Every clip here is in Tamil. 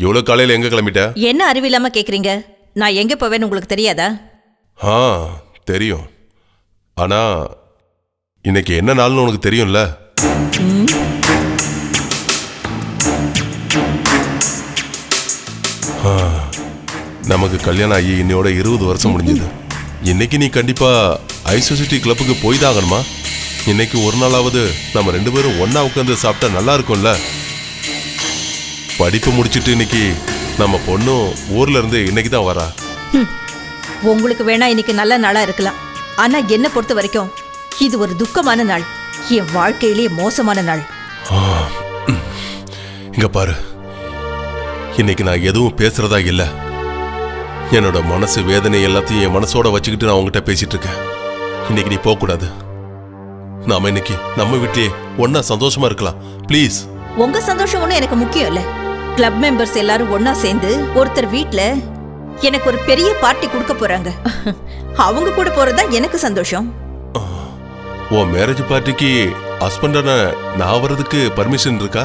இவ்வளோ காலையில் எங்கே கிளம்பிட்ட? என்ன அறிவில்லாம கேட்குறீங்க? நான் எங்கே போவேன்னு உங்களுக்கு தெரியாதா? தெரியும். ஆனால் இன்னைக்கு என்ன நாள்னு உனக்கு தெரியும்ல? நமக்கு கல்யாணம் ஆகி இன்னையோட 20 வருஷம் முடிஞ்சது. இன்னைக்கு நீ கண்டிப்பா ஐசோசிட்டி கிளப்புக்கு போய் தான் ஆகணுமா? இன்னைக்கு ஒரு நாளாவது நம்ம 2 பேரும் ஒன்னா உட்காந்து சாப்பிட்டா நல்லா இருக்கும்ல? படிப்பு முடிச்சுட்டு இன்னைக்கு நம்ம பொண்ணும் ஊர்ல இருந்து இன்னைக்கு தான் வரா. உங்களுக்கு வேணா இன்னைக்கு நல்ல நாளா இருக்கலாம். ஆனா என்ன பொறுத்த வரைக்கும் இது ஒரு துக்கமான நாள். என் வாழ்க்கையிலேயே மோசமான நாள். இங்க பாரு, இன்னைக்கு நான் எதுவும் பேசுறதா இல்ல. என்னோட மனசு வேதனை எல்லாத்தையும் என் மனசோட வச்சுக்கிட்டு நான் உங்ககிட்ட பேசிட்டு இருக்கேன். இன்னைக்கு நீ போக கூடாது. நாம இன்னைக்கு நம்ம வீட்லயே ஒன்னா சந்தோஷமா இருக்கலாம். ப்ளீஸ். உங்க சந்தோஷம் ஒன்றும் எனக்கு முக்கியம் இல்ல. கிளப் மெம்பர்ஸ் எல்லாரும் ஒன்னா சேர்ந்து ஒருத்தர் வீட்ல எனக்கு ஒரு பெரிய பார்ட்டி கொடுக்க போறாங்க. அவங்க கூட போறதா எனக்கு சந்தோஷம். உன் மேரேஜ் பார்ட்டிக்கு ஹஸ்பண்டான நான் வர்றதுக்கு பர்மிஷன் இருக்கா?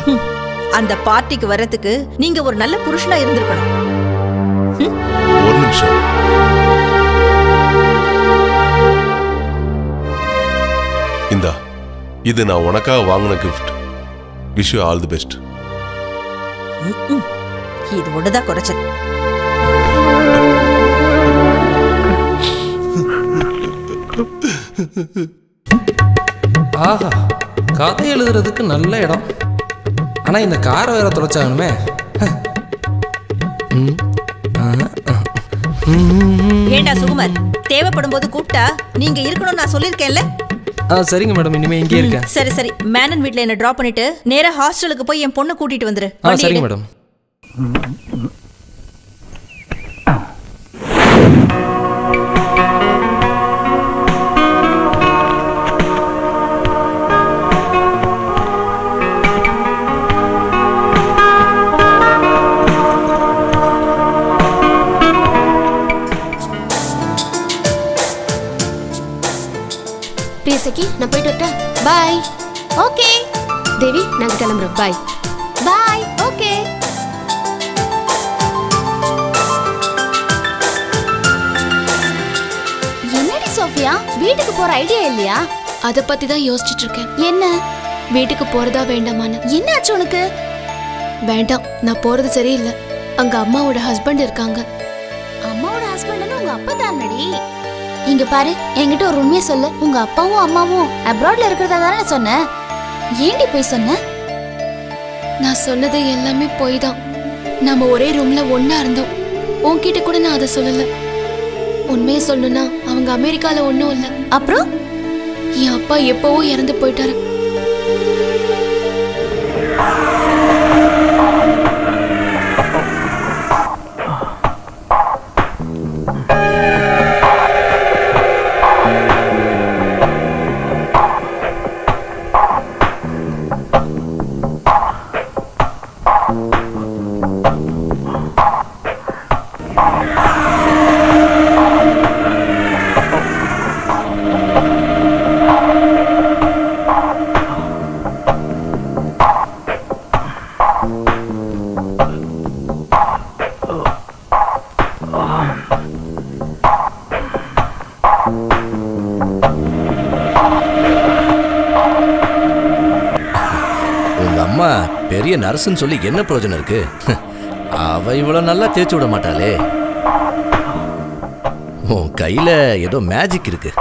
அந்த பார்ட்டிக்கு வர்றதுக்கு நீங்க ஒரு நல்ல புருஷனா இருந்திருக்கணும். ஒரு நிமிஷம். இந்தா, இது நான் உனக்காக வாங்கின gift. Wish you all the best. இது ஒண்ணுதான் குறைச்சல். ஆஹா, கதை எழுதுறதுக்கு நல்ல இடம். ஆனா இந்த காரை வேற தொலைச்சாகணுமே. ஏண்டா சுகுமார், தேவைப்படும் போது கூப்பிட்டா நீங்க இருக்கணும்னு நான் சொல்லியிருக்கேன்ல? சரிங்க மேடம், இனிமே இங்கே இருக்கேன். சரி சரி, மேனன் வீட்ல என்ன டிராப் பண்ணிட்டு நேரா ஹாஸ்டலுக்கு போய் என் பொண்ணை கூட்டிட்டு வந்துரு. சரிங்க மேடம். சக்கி, நான் போயிட்டு வரட்டேன். பாய். ஓகே தேவி, நாங்க கிளம்புறோம். பாய். பாய். ஓகே. என்னடி சோஃபியா, வீட்டுக்கு போற ஐடியா இல்லையா? அத பத்தி தான் யோசிச்சுட்டு இருக்கேன். என்ன? வீட்டுக்கு போறதா வேண்டாமான்னு. என்ன ஆச்சு உனக்கு? வேண்டாம், நான் போறது சரியில்லை. அங்க அம்மாவோட ஹஸ்பண்ட் இருக்காங்க. அம்மாவோட ஹஸ்பண்ட்னு உங்க அப்பா தானடி? இங்க பாரு, என்கிட்ட ஒரு உண்மையை சொல்லு. உங்க அப்பாவும் அம்மாவும் அப்ராட்ல இருக்கிறதா தானே சொன்ன? ஏண்டி போய் சொன்ன? நான் சொன்னது எல்லாமே போய் தான். நம்ம ஒரே ரூம்ல ஒன்னா இருந்தோம். உன்கிட்ட கூட நான் அதை சொல்லல. உண்மையை சொல்லணும்னா அவங்க அமெரிக்கால ஒன்றும் இல்லை. அப்புறம் என் அப்பா எப்பவோ இறந்து போயிட்டாரு. பெரிய நர்ஸ்ன்னு சொல்லி என்ன பிரயோஜனம் இருக்கு? அவ இவ்வளவு நல்லா தேய்ச்சி விட மாட்டாளே. உன் கையில ஏதோ மேஜிக் இருக்கு.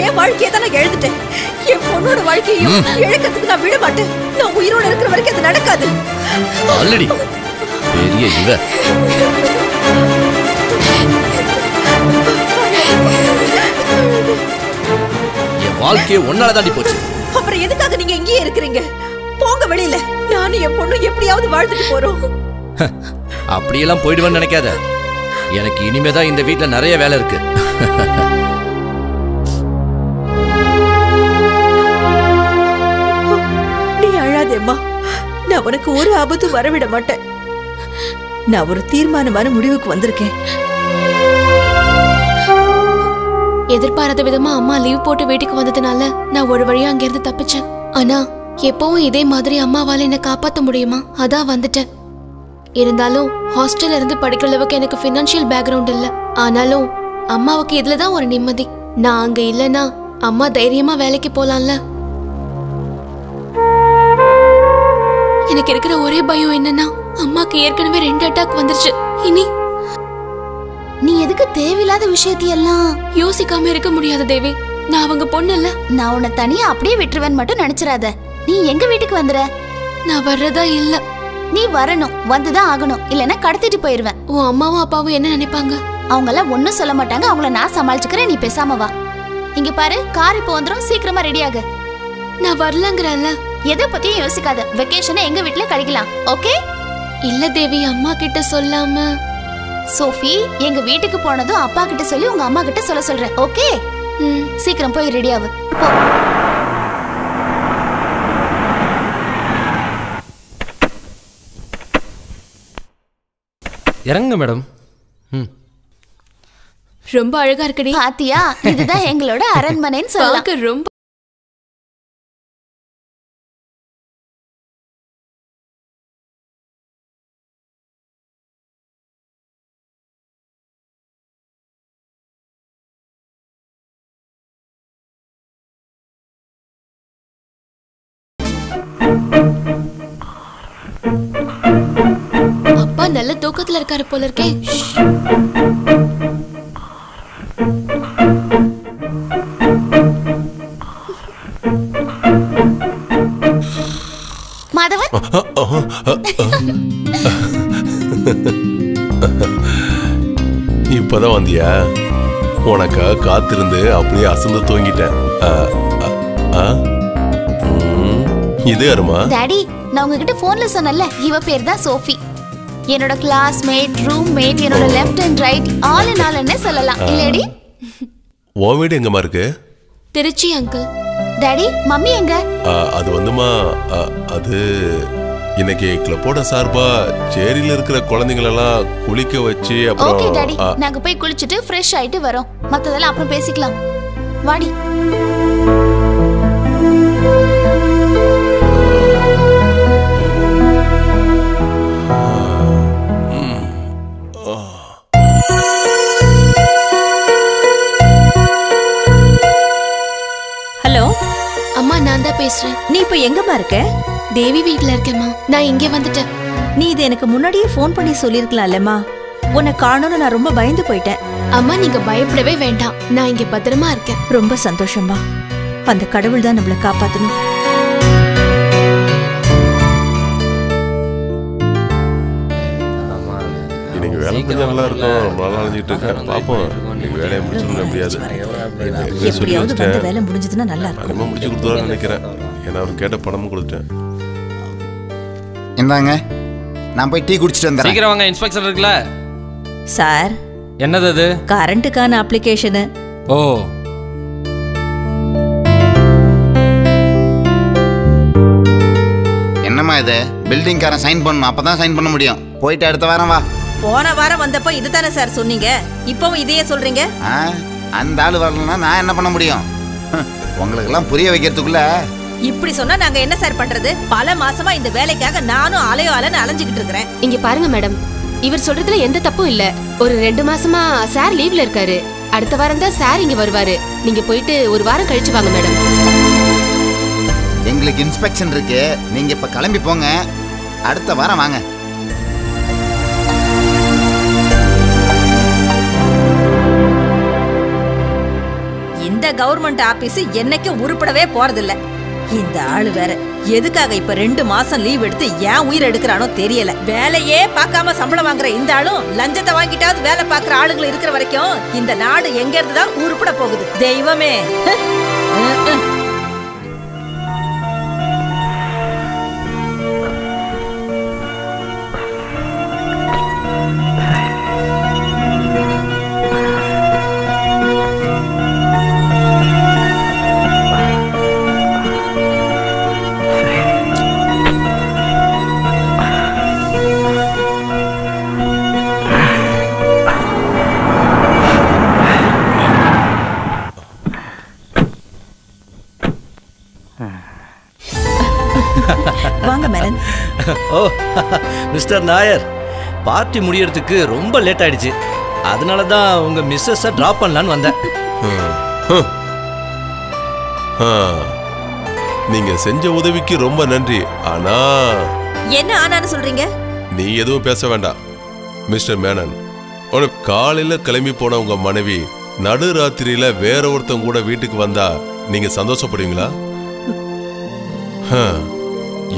என் வாழ்க்கையை தான் நான் எழுதிட்டேன். என் பொண்ணோட வாழ்க்கையும் இழக்கிறதுக்கு நான் விட மாட்டேன். நான் உயிரோட இருக்கிற வரைக்கும் அது நடக்காது. ஆல்ரெடி பெரிய இவ வாழ்க்கையே ஒன்னால தாண்டி போச்சு. அப்புறம் எதுக்காக நீங்க இங்கேயே இருக்கிறீங்க? போங்க வெளியில. நானும் என் பொண்ணு எப்படியாவது வாழ்ந்துட்டு போறோம். அப்படியெல்லாம் போயிடுவேன்னு நினைக்காத. எனக்கு இனிமேதான் இந்த வீட்டுல நிறைய வேலை இருக்கு. நீ அழாதேம்மா. நான் உனக்கு ஒரு ஆபத்து வரவிட மாட்டேன். நான் ஒரு தீர்மானமான முடிவுக்கு வந்திருக்கேன். எதிர்பாராத விதமா அம்மா லீவ் போட்டு வீட்டுக்கு வந்ததுனால நான் ஒரு வழியா அங்கிருந்து தப்பிச்சேன். ஆனா எப்பவும் இதே மாதிரி அம்மாவால என்ன காப்பாத்த முடியுமா? அதான் வந்துட்டேன். இருந்தாலும் ஹாஸ்டல்ல இருந்து படிக்கிற அளவுக்கு எனக்கு ஃபினான்ஷியல் பேக்ரவுண்ட் இல்ல. ஆனாலும் அம்மாவுக்கு இதுலதான் ஒரு நிம்மதி. நான் அங்க இல்லனா அம்மா தைரியமா வேலைக்கு போலாம்ல. எனக்கு இருக்கிற ஒரே பயம் என்னன்னா அம்மாக்கு ஏற்கனவே 2 அட்டாக் வந்துருச்சு. இனி நீ எதுக்கு தேவையில்லாத விஷயத்தையெல்லாம் யோசிக்காம இருக்க முடியாது தேவி. நான் அவங்க பொண்ணு இல்ல. நான் உன்னை தனியா அப்படியே விட்டுருவேன் மட்டும் நினைச்சிடாத. நீ எங்க வீட்டுக்கு வந்துற? நான் வர்றதா இல்ல. நீ வரணும், வந்துதான் ஆகணும். இல்லனா கடத்திட்டு போயிருவேன். உன் அம்மாவும் அப்பாவும் என்ன நினைப்பாங்க? அவங்க எல்லாம் ஒன்னும் சொல்ல மாட்டாங்க. அவங்கள நான் சமாளிச்சுக்கிறேன். நீ பேசாம வா. இங்க பாரு, கார் இப்போ வந்துரும். சீக்கிரமா ரெடி ஆகு. நான் வரலங்கறல்ல. எதை பத்தியும் யோசிக்காத. வெக்கேஷனை எங்க வீட்ல கழிக்கலாம். ஓகே? இல்ல தேவி, அம்மா கிட்ட சொல்லாம. சோஃபி, எங்க வீட்டுக்கு போனதும் அப்பா கிட்ட சொல்லி உங்க அம்மா கிட்ட சொல்றேன். ஓகே? சீக்கிரம் போய் ரெடி ஆகு. போ. இறங்க மேடம். ரொம்ப அழகா இருக்குடி. பாத்தியா, இதுதான் எங்களோட அரண்மனைன்னு சொல்லலாம். ரொம்ப அப்பா நல்ல தூக்கத்துல இருக்காரு போல இருக்கே. மாதவன், இப்பதான் வந்தியா? உனக்கா காத்திருந்து அப்படியே அசந்து தூங்கிட்டேன். இது அருமா? டாடி, நான் உங்ககிட்ட போன்ல சொன்னல, இவ பேர் தான் சோஃபி. என்னோட கிளாஸ்மேட், ரூம்மேட், என்னோட left and right, all in all என்ன சொல்லலாம். இல்லடி? உன் வீடு எங்கம்மா இருக்கு? திருச்சி அங்கிள். டாடி, மம்மி எங்க? அது வந்துமா, அது இன்னைக்கு கிளப்போட சார்பா சேரியில இருக்கிற குழந்தைங்களெல்லாம் குளிக்க வச்சு ஓகே டாடி, அப்புறம் நாங்க போய் குளிச்சிட்டு ஃப்ரெஷ் ஆயிட்டு வரோம். மத்ததெல்லாம் அப்புறம் பேசிக்கலாம். வாடி. ஹலோ அம்மா, நான் தான் பேசுறேன். நீ இப்ப எங்கம்மா இருக்க? தேவி வீட்ல இருக்கேம்மா. நான் இங்கே வந்துட்டேன். நீ இது எனக்கு முன்னாடியே ஃபோன் பண்ணி சொல்லிருக்கலாம்லம்மா. உன்னை காணோன்னு நான் ரொம்ப பயந்து போயிட்டேன். அம்மா, நீங்க பயப்படவே வேண்டாம். நான் இங்க பத்திரமா இருக்கேன். ரொம்ப சந்தோஷமா. அந்த கடவுள் தான் நம்மளை காப்பாத்தணும். இன்னைக்கு வேலை கொஞ்சம் நல்லா இருக்கும். ரொம்ப நாள் அலைஞ்சிட்டு இருக்கேன். பார்ப்போம், இன்னைக்கு வேலையை முடிச்சிடணும். எப்படியாவது எப்படியாவது வந்த வேலை முடிஞ்சதுன்னா நல்லா இருக்கும். அதிகமாக முடிச்சு கொடுத்துருவான்னு நினைக்கிறேன். ஏன்னா அவர் கேட்ட பணமும் கொடுத்துட்டேன். இந்தாங்க, நான் போய் டீ குடிச்சிட்டு வந்துடுறேன். சீக்கிரம் வாங்க, இன்ஸ்பெக்டர் இருக்குல்ல. சார், என்னது அது? கரண்ட்டுக்கான அப்ளிகேஷனு. ஓ, என்னம்மா இது? பில்டிங்காரன் சைன் பண்ணணும், அப்பதான் சைன் பண்ண முடியும். போயிட்டு அடுத்த வாரம் வா. போன வாரம் வந்தப்போ இதுதானே சார் சொன்னீங்க? இப்பவும் இதையே சொல்றீங்க? அந்த ஆளு வரலன்னா நான் என்ன பண்ண முடியும்? உங்களுக்கெல்லாம் புரிய வைக்கிறதுக்குள்ள இப்படி சொன்னா நாங்க என்ன சார் பண்றது? பல மாசமா இந்த வேலைக்காக நானும் அலைன்னு அலைஞ்சுகிட்டு இருக்கிறேன். இங்க பாருங்க மேடம், இவர் சொல்றதுல எந்த தப்பும் இல்ல. ஒரு 2 மாசமா சார் லீவ்ல இருக்காரு. அடுத்த வாரம் தான் சார் இங்க வருவாரு. நீங்க போயிட்டு ஒரு வாரம் கழிச்சு வாங்க மேடம். எங்களுக்கு இன்ஸ்பெக்ஷன் இருக்கு. நீங்க இப்ப கிளம்பி போங்க, அடுத்த வாரம் வாங்க. இந்த கவர்மெண்ட் ஆபீஸ் என்னைக்கு உருப்படவே போறதில்ல. இந்த ஆளு வேற எதுக்காக இப்ப 2 மாசம் லீவ் எடுத்து ஏன் உயிர் எடுக்கிறானோ தெரியல. வேலையே பார்க்காம சம்பளம் வாங்குற இந்த ஆளும் லஞ்சத்தை வாங்கிட்டாவது வேலை பார்க்குற ஆளுங்களை இருக்கிற வரைக்கும் இந்த நாடு எங்க இருந்து தான் உருப்பட போகுது? தெய்வமே. வாங்க மேனன். ஓ மிஸ்டர் நாயர், பார்ட்டி முடியறதுக்கு ரொம்ப லேட் ஆயிடுச்சு. அதனால தான் உங்க மிஸ்ஸஸை டிராப் பண்ணலான்னு வந்தேன். நீங்க செஞ்ச உதவிக்கு ரொம்ப நன்றி. ஆனா என்ன ஆனான்னு சொல்றீங்க? நீ எதுவும் பேச வேண்டாம். மிஸ்டர் மேனன், ஒரு காலையில கிளம்பி போன உங்க மனைவி நடுராத்திரியில வேற ஒருத்தங்க கூட வீட்டுக்கு வந்தா நீங்க சந்தோஷப்படுவீங்களா?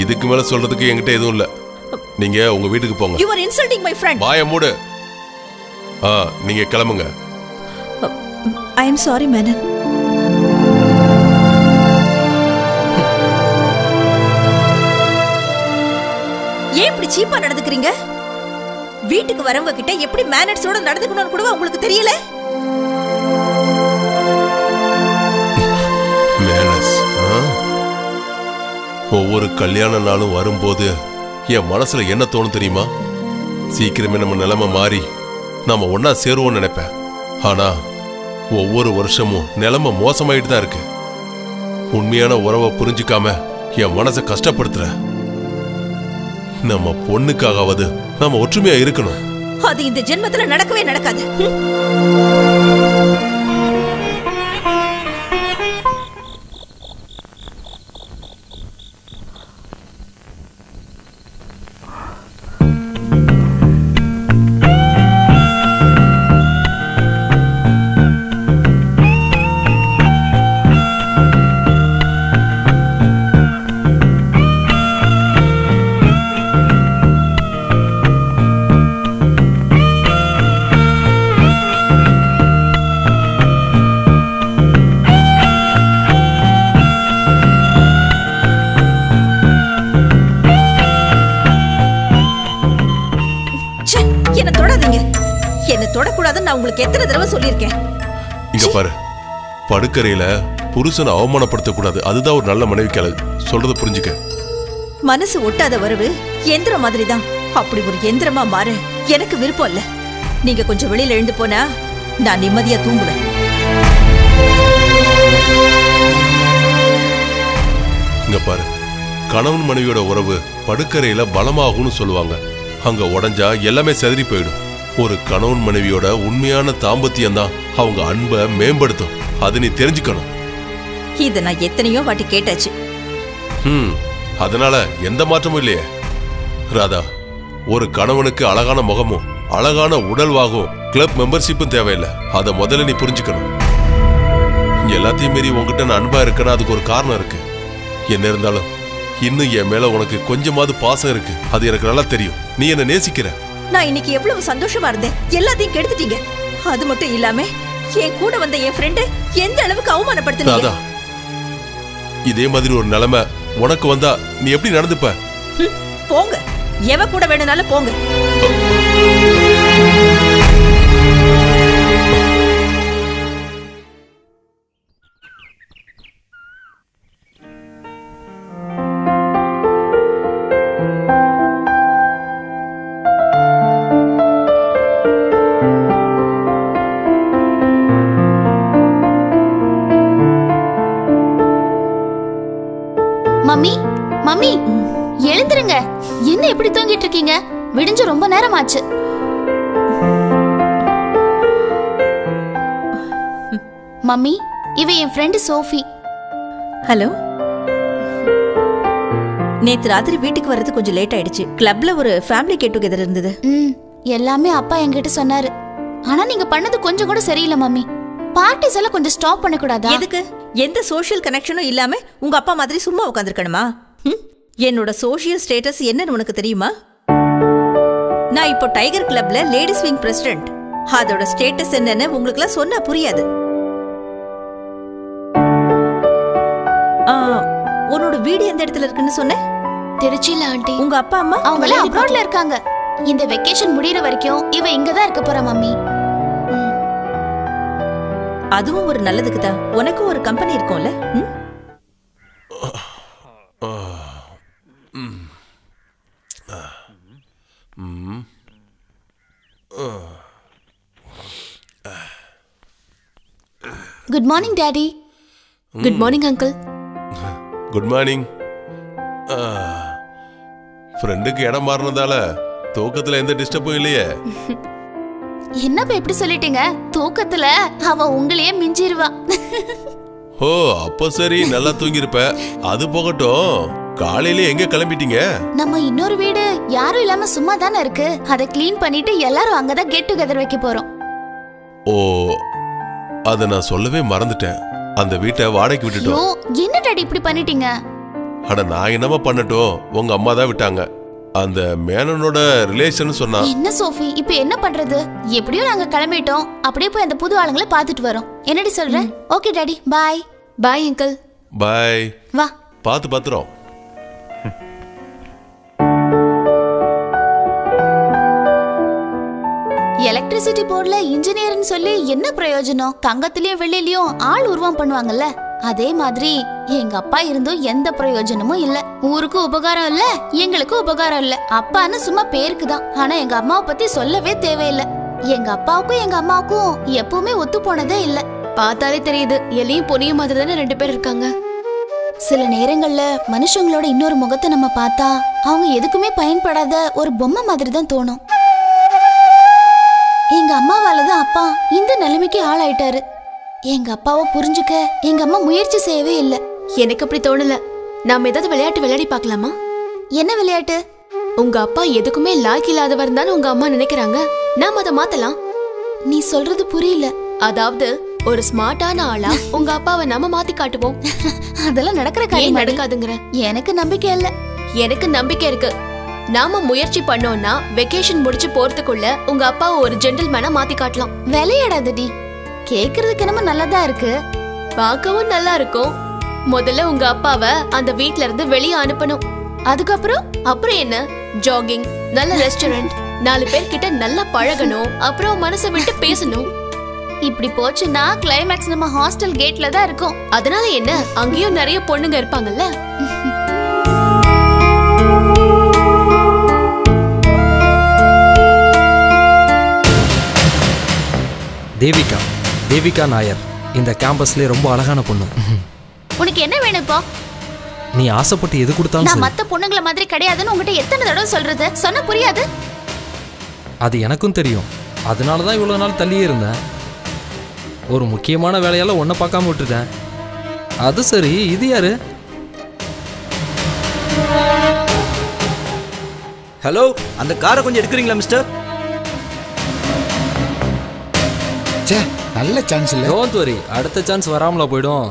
இதுக்கு மேல சொல்றதுக்கு என்கிட்ட எதுவும் இல்ல. நீங்க உங்க வீட்டுக்கு போங்க. You are insulting my friend. வாயை மூடு. நீங்க கிளம்புங்க. I am sorry Menon. ஏன் இப்படி சீப்பா நடந்துக்கிறீங்க? வீட்டுக்கு வரவங்க கிட்ட எப்படி மேனர்ஸோட நடந்துக்கணும்னு கூட உங்களுக்கு தெரியல? மேனர்ஸ்? ஒவ்வொரு கல்யாண நாளும் வரும்போது என் மனசுல என்ன தோணும் தெரியுமா? சீக்கிரமே நம்ம நிலைமை மாறி நாம ஒன்னா சேருவோம்னு நினைப்பேன். ஆனா ஒவ்வொரு வருஷமும் நிலைமை மோசமாயிட்டு தான் இருக்கு. உண்மையான உறவை புரிஞ்சுக்காம என் மனசை கஷ்டப்படுத்துற. நம்ம பொண்ணுக்காகவது நம்ம ஒற்றுமையா இருக்கணும். அது இந்த ஜென்மத்துல நடக்கவே நடக்காது. என்ன தொடாதீங்க. என்ன தொடக்கூடாதுன்னு நான் உங்களுக்கு எத்தனை தடவை சொல்லியிருக்கேன். இங்க பாரு, படுக்கறையில புருஷனை அவமானப்படுத்த கூடாது. அதுதான் ஒரு நல்ல மனைவிக்கு. சொல்றத புரிஞ்சுக்க. மனசு ஒட்டாத வரவு எந்திரம் மாதிரி தான். அப்படி ஒரு எந்திரமா மாற எனக்கு விருப்பம் இல்ல. நீங்க கொஞ்சம் வெளியில எழுந்து போனா நான் நிம்மதியா தூங்குவேன். இங்க பாரு, கணவன் மனைவியோட உறவு படுக்கறையில பலமாகும்னு சொல்லுவாங்க. அங்க உடஞ்சா எல்லாமே செதறி போயிடும். ஒரு கணவன் மனைவியோட உண்மையான தாம்பத்தியம் தான் அவங்க அன்பை மேம்படுத்தும். அது நீ தெரிஞ்சுக்கணும். இத நான் எத்தனையோ வாட்டி கேட்டாச்சு. அதனால எந்த மாற்றமும் இல்லையே. ராதா, ஒரு கணவனுக்கு அழகான முகமும் அழகான உடல்வாகும் கிளப் மெம்பர்ஷிப்பும் தேவையில்லை. அதை முதல்ல நீ புரிஞ்சுக்கணும். எல்லாத்தையும் மீறி உங்ககிட்ட நான் அன்பா இருக்கேன்னா அதுக்கு ஒரு காரணம் இருக்கு. என்ன இருந்தாலும் இன்னும் என் மேல உனக்கு கொஞ்சமாவது பாசம் இருக்கு. அது எனக்கு நல்லா தெரியும். நீ என்ன நேசிக்கிற. நான் இன்னைக்கு எவ்வளவு சந்தோஷமா இருந்தேன். எல்லாத்தையும் கெடுத்துட்டீங்க. அது மட்டும் இல்லாம என் கூட வந்த என் ஃப்ரெண்ட் எந்த அளவுக்கு அவமானப்படுத்தினீங்க. இதே மாதிரி ஒரு நிலைமை உனக்கு வந்தா நீ எப்படி நடந்துப்ப? போங்க, எவ கூட வேணும்னாலும் போங்க. மம்மி, மம்மி எழுந்துருங்க. என்ன இப்படி தூங்கிட்டு இருக்கீங்க? விடிஞ்சு ரொம்ப நேரம் ஆச்சு. மம்மி, இவ என் ஃப்ரெண்ட் சோஃபி. ஹலோ. நேத்து ராத்திரி வீட்டுக்கு வர்றது கொஞ்சம் லேட் ஆயிடுச்சு. கிளப்ல ஒரு ஃபேமிலி கெட் டுகெதர் இருந்தது. எல்லாமே அப்பா என்கிட்ட சொன்னாரு. ஆனா நீங்க பண்ணது கொஞ்சம் கூட சரியில்லை மம்மி. பார்ட்டிஸ் எல்லாம் கொஞ்சம் ஸ்டாப் பண்ண கூடாதா? எதுக்கு? எந்த சோஷியல் கனெக்ஷனும் இல்லாம உங்க அப்பா மாதிரி சும்மா உட்காந்துருக்கணுமா? என்னோட சோஷியல் ஸ்டேட்டஸ் என்னன்னு உனக்கு தெரியுமா? நான் இப்போ டைகர் கிளப்ல லேடிஸ் விங் பிரசிடென்ட். அதோட ஸ்டேட்டஸ் என்னன்னு உங்களுக்கு எல்லாம் சொன்னா புரியாது. உன்னோட வீடு எந்த இடத்துல இருக்குன்னு சொன்ன? திருச்சியில ஆண்டி. உங்க அப்பா அம்மா அவங்கள அப்ராட்ல இருக்காங்க. இந்த வெக்கேஷன் முடியற வரைக்கும் இவ இங்க தான் இருக்க போறா மம்மி. அதுவும் ஒரு நல்லதுக்கு தான். உனக்கு ஒரு கம்பெனி இருக்கும்ல. Good morning daddy. Good morning uncle. Good morning. ஃப்ரெண்டுக்கு இடம் மாறினதால தூக்கத்துல எந்த டிஸ்டர்பும் இல்லையே. என்னப்பா எப்படி சொல்லிட்டீங்க? தூக்கத்துல அவ உங்களையே மிஞ்சிருவா. ஓ அப்ப சரி, நல்லா தூங்கிருப்ப. அது போகட்டும், காலையில எங்க கிளம்பிட்டீங்க? நம்ம இன்னொரு வீடு யாரும் இல்லாம சும்மா தானே இருக்கு. அதை கிளீன் பண்ணிட்டு எல்லாரும் அங்கதான் கெட் டுகெதர் வைக்க போறோம். ஓ அத நான் சொல்லவே மறந்துட்டேன். அந்த வீட்டை வாடகைக்கு விட்டுட்டோம். ஓ என்ன டாடி இப்படி பண்ணிட்டீங்க? அட நான் என்னமா பண்ணட்டும், உங்க அம்மா தான் விட்டாங்க. அந்த மேனனோட ரிலேஷன் சொன்னா. என்ன சோஃபி இப்ப என்ன பண்றது? எப்படியோ நாங்க கிளம்பிட்டோம். அப்படியே போய் அந்த புது ஆளுங்களை பாத்துட்டு வரோம். என்னடி சொல்ற? Okay daddy, bye. Bye uncle. Bye. வா பாத்து பத்திரம். எலக்ட்ரிசிட்டி போர்டுல இன்ஜினியர்னு சொல்லி என்ன பிரயோஜனம்? தங்கத்திலயும் வெள்ளிலயும் ஆள் உருவம் பண்ணுவாங்கல்ல, அதே மாதிரி எங்க அப்பா இருந்தும் எந்த பிரயோஜனமும் இல்ல. ஊருக்கு உபகாரம் இல்ல, எங்களுக்கு உபகாரம் இல்ல. அப்பான்னு சும்மா பேருக்கு தான். ஆனா எங்க அம்மாவை பத்தி சொல்லவே தேவையில்லை. எங்க அப்பாவுக்கும் எங்க அம்மாவுக்கும் எப்பவுமே ஒத்து போனதே இல்ல. பார்த்தாலே தெரியுது, எலியும் பொனியும் மாதிரி தானே 2 பேர் இருக்காங்க. சில நேரங்கள்ல மனுஷங்களோட இன்னொரு முகத்தை நம்ம பார்த்தா அவங்க எதுக்குமே பயன்படாத ஒரு பொம்மை மாதிரி தான் தோணும். எங்க அம்மாவாலதான் அப்பா இந்த நிலைமைக்கு ஆளாயிட்டாரு. எங்க அப்பாவை புரிஞ்சுக்க எங்க அம்மா முயற்சி செய்யவே இல்ல. எனக்கு அப்படி தோணல. நாம ஏதாவது விளையாட்டு விளையாடி பார்க்கலாமா? என்ன விளையாட்டு? உங்க அப்பா எதுக்குமே லாய்க்கு இல்லாதவர் தானே உங்க அம்மா நினைக்கிறாங்க. நாம அதை மாத்தலாம். நீ சொல்றது புரியல. அதாவது ஒரு ஸ்மார்ட்டான ஆளா உங்க அப்பாவை நாம மாத்தி காட்டுவோம். அதெல்லாம் நடக்கிற காரியம் நடக்காதுங்கிற எனக்கு நம்பிக்கை இல்ல. எனக்கு நம்பிக்கை இருக்கு. நாம முயற்சி பண்ணோம்னா வெக்கேஷன் முடிச்சு போறதுக்குள்ள உங்க அப்பாவை ஒரு ஜென்டில்மேனா மாத்தி காட்டலாம். விளையாடாதடி. கேக்குறதுக்கு என்னமோ நல்லதா இருக்கு, பார்க்கவும் நல்லா இருக்கும். முதல்ல உங்க அப்பாவை அந்த வீட்ல இருந்து வெளியே அனுப்பணும். அப்புறம் என்ன? ஜாகிங், நல்ல ரெஸ்டாரண்ட், 4 பேர் கிட்ட நல்லா பழகணும். அப்புறம் மனசை விட்டு பேசணும். இப்படி போச்சுன்னா கிளைமேக்ஸ் நம்ம ஹாஸ்டல் கேட்ல தான் இருக்கும். அதனால என்ன, அங்கேயும் நிறைய பொண்ணுங்க இருப்பாங்கல்ல. தேவிகா நாயர் இந்த கேம்பஸ்ல ரொம்ப அழகான பொண்ணு. உனக்கு என்ன வேணும் இப்போ? நீ ஆசைப்பட்டு எது கொடுத்தாலும் நான் மத்த பொண்ணுங்கள மாதிரி கிடையாதுன்னு உங்ககிட்ட எத்தனை தடவை சொல்றது? சொன்ன புரியாது? அது எனக்கும் தெரியும். அதனால தான் இவ்வளவு நாள் தள்ளியே இருந்தேன். ஒரு முக்கியமான வேலையால ஒன்றை பார்க்காம விட்டுட்டேன். அது சரி, இது யாரு? ஹலோ, அந்த காரை கொஞ்சம் எடுக்கிறீங்களா மிஸ்டர்? சே, நல்ல சான்ஸ் இல்ல. டோன்ட் வரி, அடுத்த சான்ஸ் வராமல போய்டும்.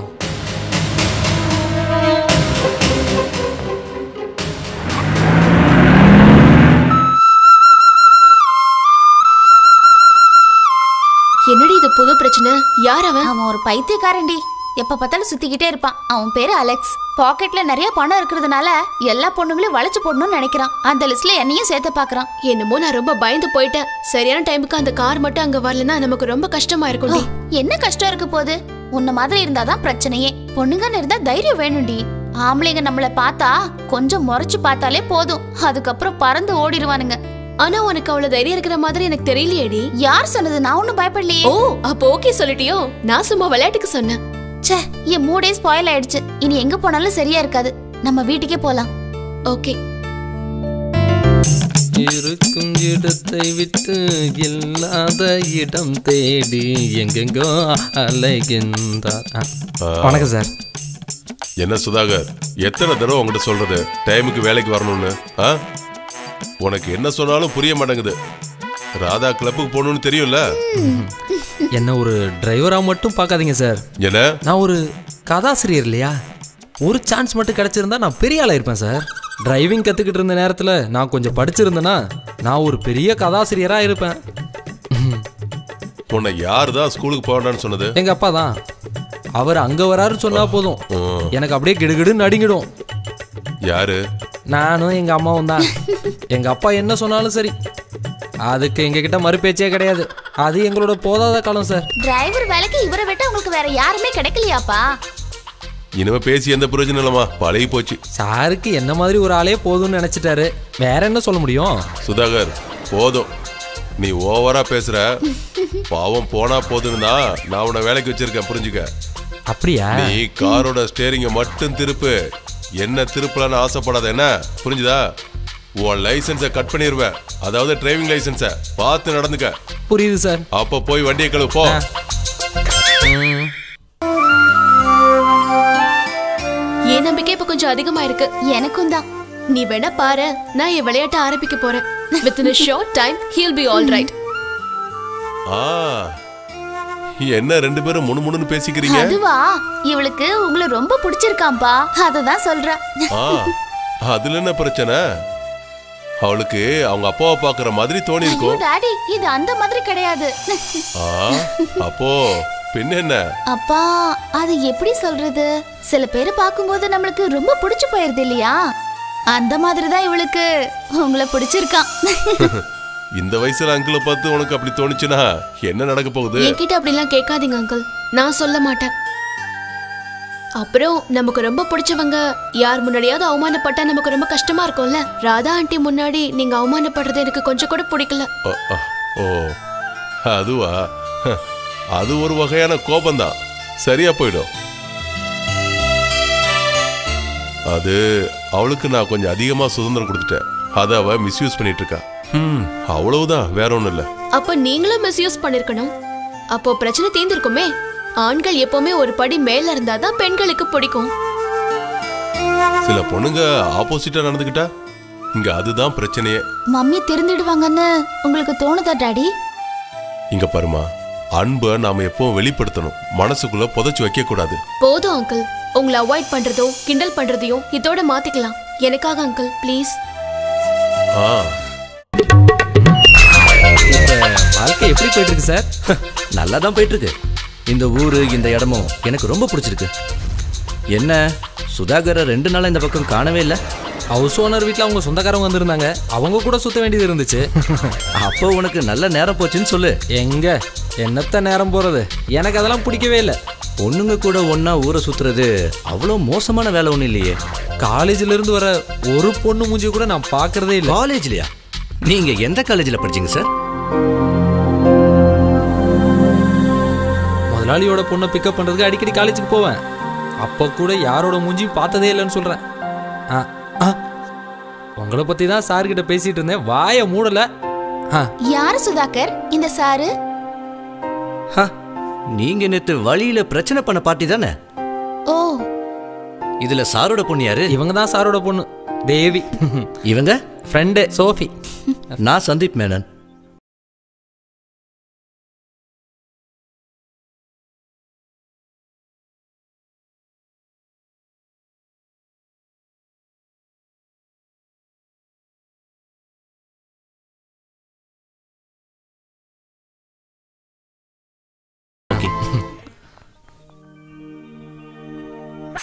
என்னடி இது புது பிரச்சனை? யார் அவன்? அவன் ஒரு பைத்தியக்காரன்டி. எப்ப பார்த்தாலும் சுத்திக்கிட்டே இருப்பான். அவன் பேரு அலெக்ஸ். பாக்கெட்ல நிறைய பணம் இருக்கிறதுனால எல்லா பொண்ணுங்களையும் வளைச்சு போடணும்னு நினைக்கிறான். அந்த லிஸ்ட்ல என்னையும் சேர்த்து பாக்குறான். என்னமோ நான் ரொம்ப பயந்து போயிட்டேன். சரியான டைமுக்கு அந்த கார் மட்டும் அங்க வரலன்னா நமக்கு ரொம்ப கஷ்டமா இருக்கும்டி. என்ன கஷ்டம் இருக்க போகுது? உன்ன மாதிரி இருந்தாதான் பிரச்சனையே. பொண்ணுங்கன்னு இருந்தா தைரியம் வேணும்டி. ஆம்பளைங்க நம்மள பார்த்தா கொஞ்சம் முறைச்சு பார்த்தாலே போதும், அதுக்கப்புறம் பறந்து ஓடிடுவானுங்க. ஆனா உனக்கு அவ்வளவு தைரியம் இருக்கிற மாதிரி எனக்கு தெரியலையேடி. யார் சொன்னது? நான் ஒன்னும் பயப்படலையே. ஓ, அப்போ ஓகே சொல்லிட்டியோ? நான் சும்மா விளையாட்டுக்கு சொன்னேன். ச்சே, என் மூடே ஸ்பாயில் ஆயிடுச்சு. இனி எங்க போனாலும் சரியா இருக்காது. நம்ம வீட்டுக்கே போலாம். ஓகே. இருக்கும் இடத்தை விட்டு இல்லாத இடம் தேடி எங்கெங்கோ அலைகின்றார். வணக்கம் சார். என்ன சுதாகர், எத்தனை தடவை உங்ககிட்ட சொல்றது டைமுக்கு வேலைக்கு வரணும்னு? உனக்கு என்ன சொன்னாலும் புரிய மாட்டேங்குது. ராதா கிளப்புக்கு போகணும்னு தெரியும்ல. என்ன ஒரு டிரைவரா மட்டும் பார்க்காதீங்க சார். என்ன? நான் ஒரு கதாசிரியர் இல்லையா? ஒரு சான்ஸ் மட்டும் கிடைச்சிருந்தா நான் பெரிய ஆளா இருப்பேன் சார். டிரைவிங் கத்துக்கிட்டு இருந்த நேரத்துல நான் கொஞ்சம் படிச்சிருந்தேன்னா நான் ஒரு பெரிய கதாசிரியரா இருப்பேன். உன்னை யார் தான் ஸ்கூலுக்கு போகணும்னு சொன்னது? எங்க அப்பா தான். அவர் அங்க வராருன்னு சொன்னா போதும் எனக்கு அப்படியே கிடுகிடுன்னு நடுங்கிடும். யாரு? நானும் எங்க அம்மாவும் தான். எங்க அப்பா என்ன சொன்னாலும் சரி, அதுக்கு எங்க கிட்ட மறுபேச்சே கிடையாது. அது எங்களோட போதாத காலம் சார். டிரைவர் வேலைக்கு இவரை விட்டு உங்களுக்கு வேற யாருமே கிடைக்கலையாப்பா? இனிமே பேசி எந்த பிரயோஜனம் இல்லமா, பழகி போச்சு. சாருக்கு என்ன மாதிரி ஒரு ஆளே போதும்னு நினைச்சிட்டாரு, வேற என்ன சொல்ல முடியும்? சுதாகர் போதும், நீ ஓவரா பேசுற. பாவம் போனா போதுன்னா நான் உன்னை வேலைக்கு வச்சிருக்கேன், புரிஞ்சுக்க. அப்படியா? நீ காரோட ஸ்டேரிங்க மட்டும் திருப்பு, என்ன திருப்பலான்னு ஆசைப்படாத, என்ன புரிஞ்சுதா? உன் லைசன்ஸை கட் பண்ணிடுவேன், அதாவது டிரைவிங் லைசன்ஸை பார்த்து நடந்துக்க. புரியுது சார். அப்ப போய் வண்டியை கழுவு போ. என் நம்பிக்கை இப்ப கொஞ்சம் அதிகமா இருக்கு. எனக்கும் தான். நீ வேணா பாரு, நான் என் விளையாட்ட ஆரம்பிக்க போறேன். Within a short time he'll be all right. என்ன ரெண்டு பேரும் முணுமுணுன்னு பேசிக்கிறீங்க? அதுவா, இவளுக்கு உங்களை ரொம்ப பிடிச்சிருக்காம்பா, அததான் சொல்றேன். அதுல என்ன பிரச்சனை? அவளுக்கு அவங்க அப்பாவை பாக்குற மாதிரி தோணி இருக்கும். டாடி, இது அந்த மாதிரி கிடையாது. அப்போ பின்ன என்ன? அப்பா, அது எப்படி சொல்றது? சில பேரை பார்க்கும்போது நம்மளுக்கு ரொம்ப பிடிச்சு போயிருது இல்லையா? அந்த மாதிரி தான் இவளுக்கு உங்களை பிடிச்சிருக்கான். இந்த வயசுல அங்கிளை பார்த்து உனக்கு அப்படி தோணுச்சுன்னா என்ன நடக்க போகுது? என்கிட்ட அப்படிலாம் கேட்காதீங்க அங்கிள், நான் சொல்ல மாட்டேன். அப்புறம் நமக்கு ரொம்ப பிடிச்சவங்க யார் முன்னாடியாவது அவமானப்பட்டா நமக்கு ரொம்ப கஷ்டமா இருக்கும்ல. ராதா ஆண்டி முன்னாடி நீங்க அவமானப்படுறது எனக்கு கொஞ்சம் கூட பிடிக்கல. ஓ அதுவா? அது ஒரு வகையான கோபம்தான், சரியா போயிடும். அது அவளுக்கு நான் கொஞ்சம் அதிகமா சுதந்திரம் கொடுத்துட்டேன், அதை அவ மிஸ்யூஸ் பண்ணிட்டு இருக்கா. அவ்வளவுதான், வேற ஒண்ணும் இல்ல. அப்ப நீங்களும் மிஸ்யூஸ் பண்ணிருக்கணும். அப்போ பிரச்சனை தீர்ந்திருக்குமே. ஆண்கள் எப்பவுமே ஒரு படி மேல இருந்தாதான் பெண்களுக்கு பிடிக்கும். சில பொண்ணுங்க ஆப்போசிட்டா நடந்துக்கிட்டா இங்க அதுதான் பிரச்சனையே. மம்மி திருந்திடுவாங்கன்னு உங்களுக்கு தோணுதா டாடி? இங்க பாருமா, அன்பை நாம எப்பவும் வெளிப்படுத்தணும், மனசுக்குள்ள புதைச்சு வைக்க கூடாது. போதும் அங்கிள், உங்களை அவாய்ட் பண்றதோ கிண்டல் பண்றதையும் இதோட மாத்திக்கலாம். எனக்காக அங்கிள் ப்ளீஸ். வாழ்க்கை எப்படி போயிட்டு இருக்கு சார்? நல்லா தான் போயிட்டு இருக்கு. இந்த ஊரு இந்த இடமும் எனக்கு ரொம்ப பிடிச்சிருக்கு. என்ன சுதாகரை 2 நாளா இந்த பக்கம் காணவே இல்லை. ஹவுஸ் ஓனர் வீட்டில் அவங்க சொந்தக்காரங்க வந்திருந்தாங்க, அவங்க கூட சுத்த வேண்டியது இருந்துச்சு. அப்போ உனக்கு நல்ல நேரம் போச்சுன்னு சொல்லு. எங்க என்னத்த நேரம் போறது, எனக்கு அதெல்லாம் பிடிக்கவே இல்லை. பொண்ணுங்க கூட ஒன்னா ஊரை சுத்துறது அவ்வளோ மோசமான வேலை ஒன்றும் இல்லையே. காலேஜ்ல இருந்து வர ஒரு பொண்ணு மூஞ்சி கூட நான் பார்க்கறதே இல்லை. காலேஜ்லையா? நீங்க எந்த காலேஜில் படிச்சீங்க சார்? முதலாளியோட பொண்ணை பிக்கப் பண்றதுக்கு அடிக்கடி காலேஜுக்கு போவேன். அப்போ கூட யாரோட மூஞ்சியும் பார்த்ததே இல்லைன்னு சொல்றேன். உங்களை பத்தி தான் சார் கிட்ட பேசிட்டு இருந்தேன், வாய மூடல. யாரு சுதாகர் இந்த சாரு? நீங்க நேத்து வழியில பிரச்சனை பண்ண பார்ட்டி தானே? ஓ, இதுல சாரோட பொண்ணு யாரு? இவங்க தான் சாரோட பொண்ணு தேவி. இவங்க ஃப்ரெண்டு சோஃபி. நான் சந்தீப் மேனன்.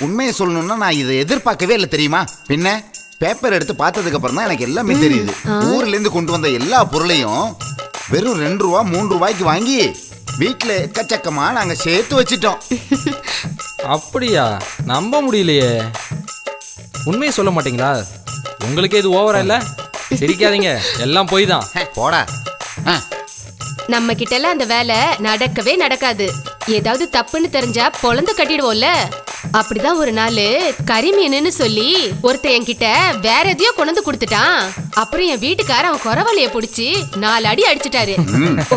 உண்மையை சொல்லணும்னா நான் இதை எதிர்பார்க்கவே இல்லை தெரியுமா? பின்ன பேப்பர் எடுத்து பார்த்ததுக்கு அப்புறம் தான் எனக்கு எல்லாமே தெரியுது. ஊர்ல இருந்து கொண்டு வந்த எல்லா பொருளையும் வெறும் 2 ரூபா 3 ரூபாய்க்கு வாங்கி வீட்டுல எக்கச்சக்கமா நாங்க சேர்த்து வச்சிட்டோம். அப்படியா? நம்ப முடியலையே. உண்மையை சொல்ல மாட்டீங்களா? உங்களுக்கே இது ஓவரா இல்ல? சிரிக்காதீங்க, எல்லாம் போய் தான். போடா. நம்ம கிட்ட எல்லாம் அந்த வேலை நடக்கவே நடக்காது. ஏதாவது தப்புன்னு தெரிஞ்சா பொழந்து கட்டிடுவோம்ல. அப்படிதான் ஒரு நாள் கரிமீனுன்னு சொல்லி ஒருத்தர் என்கிட்ட வேற எதையோ கொண்டு கொடுத்துட்டான். அப்புறம் என் வீட்டுக்கார அவன் குறவலைய புடிச்சு 4 அடி அடிச்சுட்டாரு.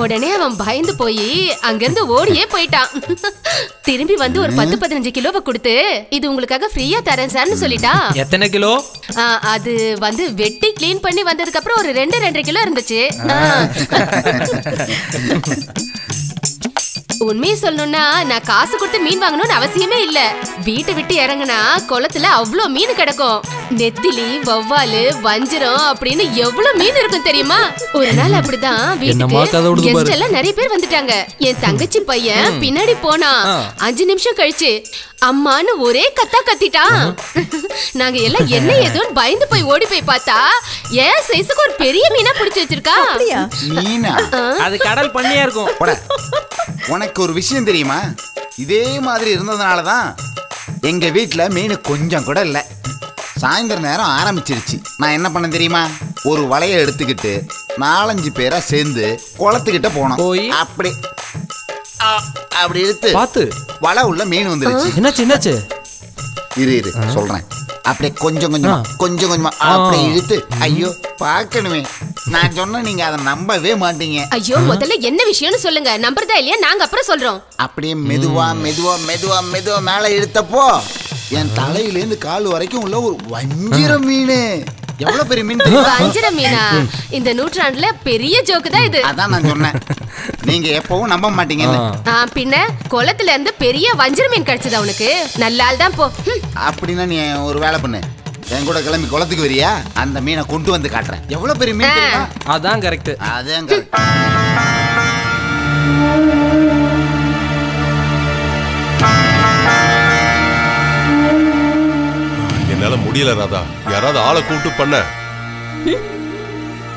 உடனே அவன் பயந்து போய் அங்கிருந்து ஓடியே போயிட்டான். திரும்பி வந்து ஒரு 10-15 கிலோவை கொடுத்து இது உங்களுக்காக ஃப்ரீயா தரேன் சார்னு சொல்லிட்டான். எத்தனை கிலோ? அது வந்து வெட்டி கிளீன் பண்ணி வந்ததுக்கு அப்புறம் ஒரு 2-2.5 கிலோ இருந்துச்சு. உண்மையை சொல்லணும்னா நான் காசு கொடுத்து மீன் வாங்கணும்னு அவசியமே இல்ல. வீட்டை விட்டு இறங்குனா குளத்துல அவ்வளோ மீன் கிடக்கும். நெத்திலி, வவ்வாலு, வஞ்சிரம் அப்படின்னு எவ்வளவு மீன் இருக்கும் தெரியுமா? ஒரு நாள் அப்படிதான் வீட்டுக்கு கெஸ்ட் எல்லாம் நிறைய பேர் வந்துட்டாங்க. என் தங்கச்சி பையன் பின்னாடி போனா 5 நிமிஷம் கழிச்சு அம்மான்னு ஒரே கத்தா கத்திட்டான். நாங்க எல்லாம் என்ன ஏதோன்னு பயந்து போய் ஓடி போய் பார்த்தா ஏன் சைஸுக்கு ஒரு பெரிய மீனா பிடிச்சு வச்சிருக்கா. மீனா? அது கடல் பண்ணியா இருக்கும். உனக்கு ஒரு விஷயம் தெரியுமா? இதே மாதிரி இருந்ததுனால தான் எங்க வீட்டுல மீன் கொஞ்சம் கூட இல்லை. சாயந்தர நேரம் ஆரம்பிச்சிருச்சு. நான் என்ன பண்ண தெரியுமா? ஒரு வலையை எடுத்துக்கிட்டு 4-5 பேரா சேர்ந்து குளத்துக்கிட்ட போனோம். அப்படி அப்படி எடுத்து பார்த்து வலை உள்ள மீன் வந்துருச்சு. என்னாச்சு? இரு சொல்றேன். அப்படியே கொஞ்சம் கொஞ்சமா அப்படி இழுத்து, ஐயோ பார்க்கணுமே, நான் சொன்ன நீங்க அதை நம்பவே மாட்டீங்க. ஐயோ முதல்ல என்ன விஷயம்னு சொல்லுங்க, நம்புறதா இல்லையா நாங்க அப்புறம் சொல்றோம். அப்படியே மெதுவா மேல இழுத்தப்போ என் தலையிலேருந்து கால் வரைக்கும் உள்ள ஒரு வஞ்சிர மீன். எவ்வளவு பெரிய மீன்! வஞ்சிர மீனா? இந்த நூற்றாண்டுல பெரிய ஜோக்கு தான் இது. அதான் நான் சொன்னேன், நீங்க எப்பவும் நம்ப மாட்டீங்க. பின்ன குளத்துல இருந்து பெரிய வஞ்சிர மீன் கிடைச்சது அவனுக்கு. நல்ல ஆள் தான் போ. அப்படின்னா நீ ஒரு வேலை பண்ணு, என் கூட கிளம்பி குளத்துக்கு வரியா? அந்த மீனை கொண்டு வந்து காட்டுறேன். எவ்வளவு பெரிய மீன்! அதான் கரெக்ட். அதான் கரெக்ட். என்னால முடியல ராதா, யாராவது ஆளை கூப்பிட்டு பண்ண.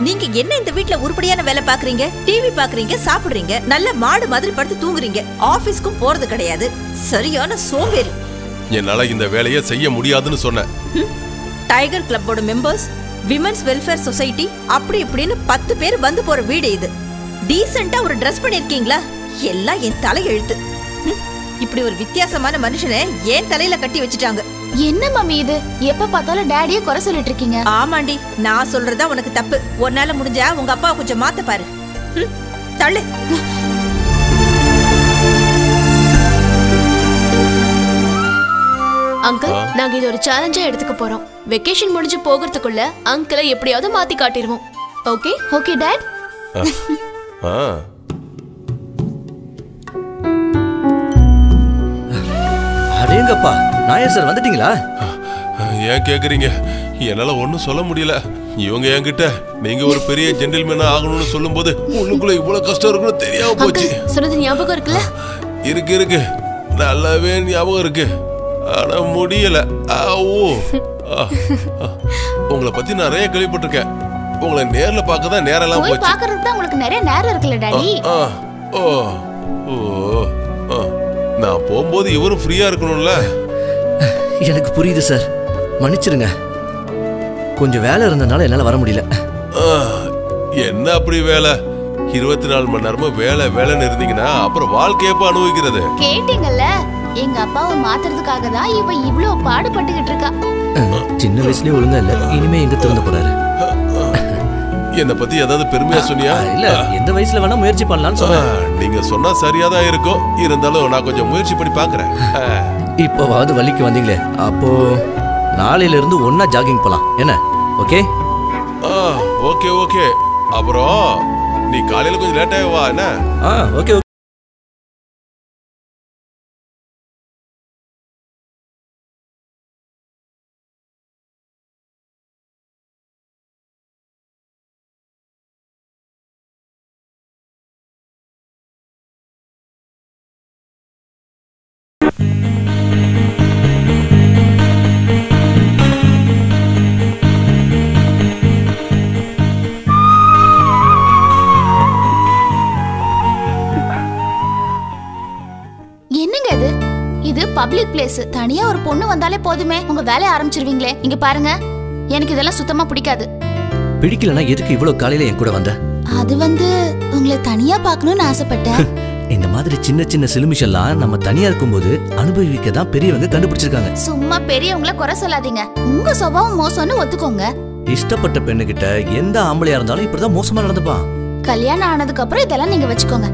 நீங்க என்ன இந்த வீட்ல உருப்படியான வேலை பாக்குறீங்க? டிவி பாக்குறீங்க, சாப்பிடுறீங்க, நல்ல மாடு மாதிரி படுத்து தூங்குறீங்க, ஆபீஸ்க்கும் போறது கிடையாது. சரியான சோம்பேறி. என்னால இந்த வேலையை செய்ய முடியாதுன்னு சொன்னேன். டைகர் கிளப்போட மெம்பர்ஸ், விமென்ஸ் வெல்ஃபேர் சொசைட்டி, அப்படி இப்படின்னு 10 பேர் வந்து போற வீடு இது. டீசெண்டா ஒரு ட்ரெஸ் பண்ணிருக்கீங்களா? எல்லாம் என் தலையெழுத்து. இப்படி ஒரு வித்தியாசமான மனுஷனை ஏன் தலையில கட்டி வச்சுட்டாங்க. என்ன மம்மி இது? எப்ப பார்த்தாலும் டாடியே குறை சொல்லிட்டு இருக்கீங்க. ஆமாண்டி, நான் சொல்றதா உனக்கு தப்பு. ஒன்னால முடிஞ்சா உங்க அப்பாவை கொஞ்சம் மாத்த பாரு. தள்ளு. அங்கிள், நாங்க இது ஒரு சேலஞ்சா எடுத்துக்க போறோம். வெக்கேஷன் முடிஞ்சு போகிறதுக்குள்ள அங்கிளை எப்படியாவது மாத்தி காட்டிடுவோம். ஓகே? Okay dot. அடேங்கப்பா, நாயர் சார் வந்துட்டீங்களா? ஏன் கேக்குறீங்க? என்னால ஒன்னும் சொல்ல முடியல. இவங்க என்கிட்ட நீங்க ஒரு பெரிய ஜென்டில்மேனா ஆகணும்னு சொல்லும் போது உள்ளுக்குள்ள இவ்வளவு கஷ்டம் இருக்குன்னு தெரியாம போச்சு. சொன்னது ஞாபகம் இருக்குல்ல? இருக்கு, நல்லாவே ஞாபகம் இருக்கு. ஆனா முடியல. உங்களை பத்தி நிறைய கேள்விப்பட்டிருக்கேன். உங்களை நேர்ல பார்க்க தான் நேரம் எல்லாம் போச்சு. பார்க்கறதுக்கு தான் உங்களுக்கு நிறைய நேரம் இருக்குல்ல டாடி? நான் போகும்போது இவரும் ஃப்ரீயா இருக்கணும்ல. எனக்கு புரியுது சார், மன்னிச்சிருங்க. கொஞ்சம் வேலை இருந்தனால என்னால வர முடியல. என்ன அப்படி வேலை? 24 மணி நேரமும் வேலைன்னு இருந்தீங்கன்னா அப்புறம் வாழ்க்கையப்ப அனுபவிக்கிறது. கேட்டீங்கல்ல, எங்க அப்பாவை மாத்துறதுக்காக தான் இவ இவ்ளோ பாடுபட்டுக்கிட்டு இருக்கா. சின்ன வயசுலயே ஒழுங்கா இல்ல, இனிமே எங்க திறந்து போறாரு. என்ன பத்தி ஏதாவது பெருமையா சொன்னியா? இல்ல, எந்த வயசுல வேணா முயற்சி பண்ணலாம்னு சொன்னேன். நீங்க சொன்னா சரியாதான் இருக்கும். இருந்தாலும் நான் கொஞ்சம் முயற்சி பண்ணி பாக்குறேன். இப்போவாவது வள்ளிக்கு வந்தீங்களே, அப்போ நாளையில இருந்து ஒன்னா ஜாகிங் போலாம். என்ன? ஓகே? ஓகே. அப்புறம் நீ காலையில கொஞ்சம் லேட்டாவே வா. என்ன? ஓகே. Public place. தனியா ஒரு பொண்ணு வந்தாலே போதுமே, உங்க வேலைய ஆரம்பிச்சிருவீங்களே. இங்க பாருங்க, எனக்கு இதெல்லாம் சுத்தமா பிடிக்காது. பிடிக்கலனா எதுக்கு இவ்வளவு காலையில என் கூட வந்த? அது உங்களை தனியா பார்க்கணும்னு ஆசைப்பட்டேன். இந்த மாதிரி சின்ன சின்ன சிலுமிஷெல்லாம் நம்ம தனியா இருக்கும்போது அனுபவிக்க தான் பெரியவங்க கண்டுபிடிச்சிருக்காங்க. சும்மா பெரியவங்கள குறை சொல்லாதீங்க. உங்க சுபாவம் மோசம்னு ஒத்துக்கோங்க. இஷ்டப்பட்ட பெண்ணுகிட்ட எந்த ஆம்பளையா இருந்தாலும் இப்படிதான் மோசமா நடந்துப்பான். கல்யாணம் ஆனதுக்கு அப்புறம் இதெல்லாம் நீங்க வச்சுக்கோங்க.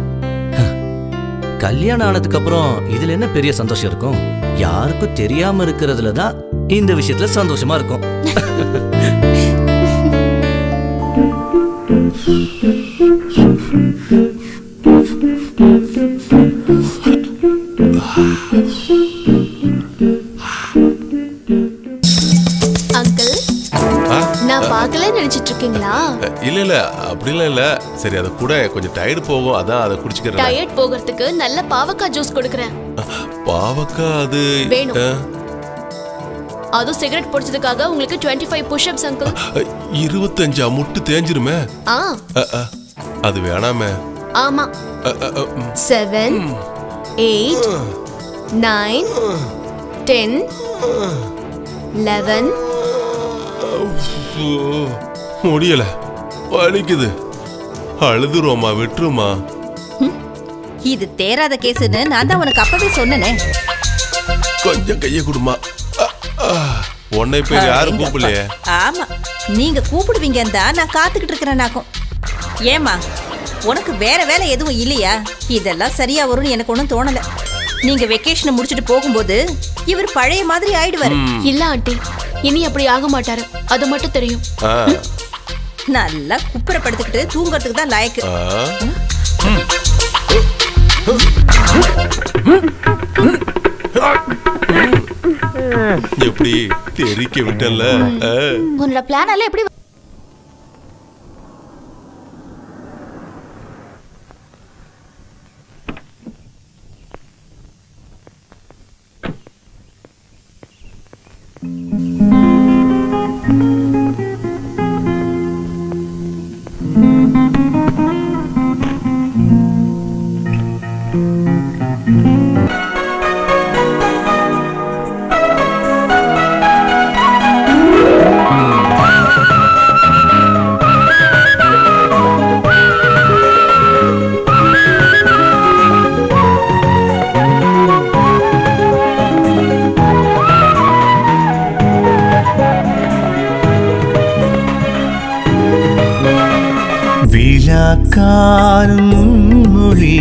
கல்யாணம் ஆனதுக்கு அப்புறம் இதுல என்ன பெரிய சந்தோஷம் இருக்கும்? யாருக்கும் தெரியாம இருக்கிறதுல தான் இந்த விஷயத்துல சந்தோஷமா இருக்கும். இல்ல இல்ல அப்படிலாம் இல்ல. சரி அத கூட கொஞ்சம் டயர்டு போகும், அதான் அதை குடிச்சுக்கிறேன். டயட் போகிறதுக்கு நல்ல பாவக்காய் ஜூஸ் கொடுக்கறேன். பாவக்காய் அது வேணும். அதுவும் சிகரெட் பிடிச்சதுக்காக உங்களுக்கு 25 புஷ்அப்ஸ் அங்கிள். 25 முட்டு தேஞ்சிருமே. அது வேணாமே. ஆமா. 7 8 9 10 11 முடியல, வலிக்குது, அழுதுருவோமா, விட்டுருமா. இது தேராத கேஸ்னு நான் தான் உனக்கு அப்பவே சொன்னனே. கொஞ்சம் கைய குடுமா. உன்னை இப்ப யாரும் கூப்பிடலையே. ஆமா, நீங்க கூப்பிடுவீங்க தான் நான் காத்துக்கிட்டு இருக்கிறேனாக்கும். ஏமா, உனக்கு வேற வேலை எதுவும் இல்லையா? இதெல்லாம் சரியா வரும்னு எனக்கு ஒன்றும் தோணல. நீங்க வெக்கேஷனை முடிச்சுட்டு போகும்போது இவர் பழைய மாதிரி ஆயிடுவாரு. இல்ல ஆண்டி, இனி அப்படி ஆக மாட்டாரு, அது மட்டும் தெரியும். நல்லா குப்புறப்படுத்திக்கிட்டு தூங்கறதுக்கு தான் லாயக்கு. எப்படி தெரிக்க விட்டல. உன்னோட பிளான் எல்லாம் எப்படி? மொழி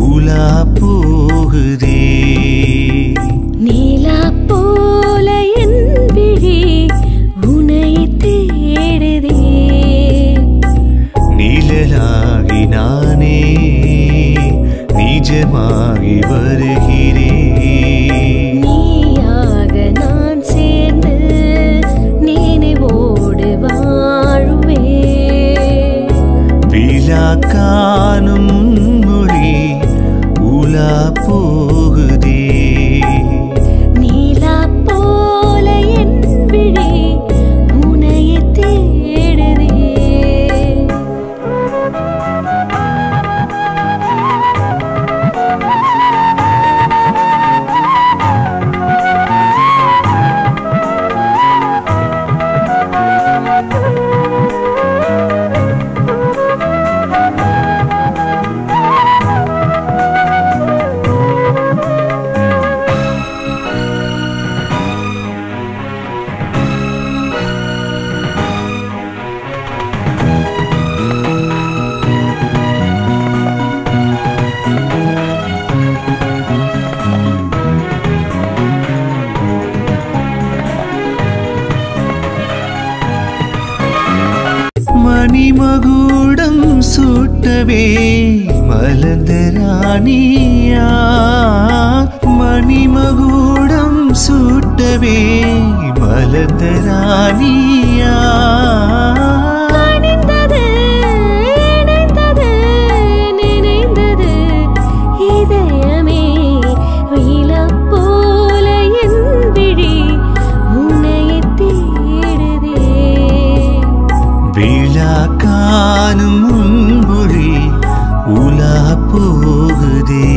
உலா போகுதே, நீலா போல என் விழி உன்னை தேடுதே. நீழலாகி நானே நிஜமாகி வருகிறேன். நீயாக நான் சேர்ந்து நினைவோடு வாழுவே. விழா காணும் மொழி உலா போகுதே, நீலா போல என் விழி உன்னை தேடுதே. மணிமகுடம் சூட்டவே மலர்ந்த ராணியா, மணிமகுடம் சூட்டவே மலர்ந்த ராணியா. அணிந்தது இணைந்தது நினைந்தது இதயமே, நீலா போல என் விழி உன்னை தேடுதே. விழா காணும் மொழி உலா போகுதே.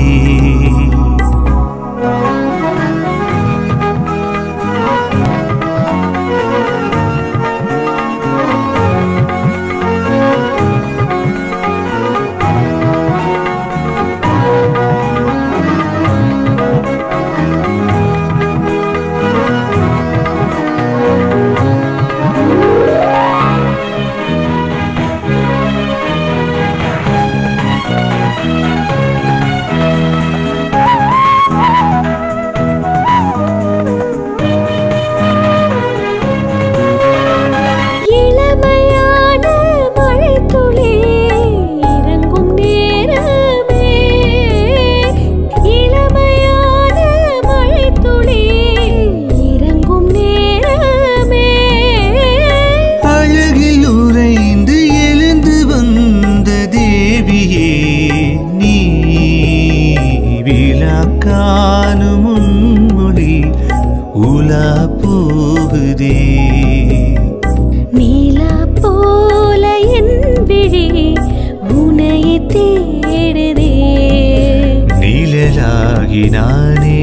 நானே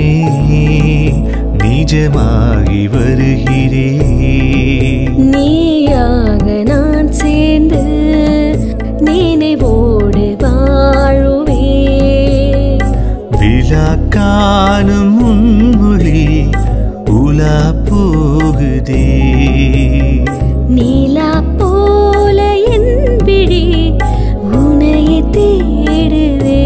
நிஜமாகி வருகிறேன். நீயாக நான் சேர்ந்து நினைவோடு வாழுவே. விழா காணும் முன்மொழி உலா போகுதே. நீலா போல என் விழி உனையை தேடுதே.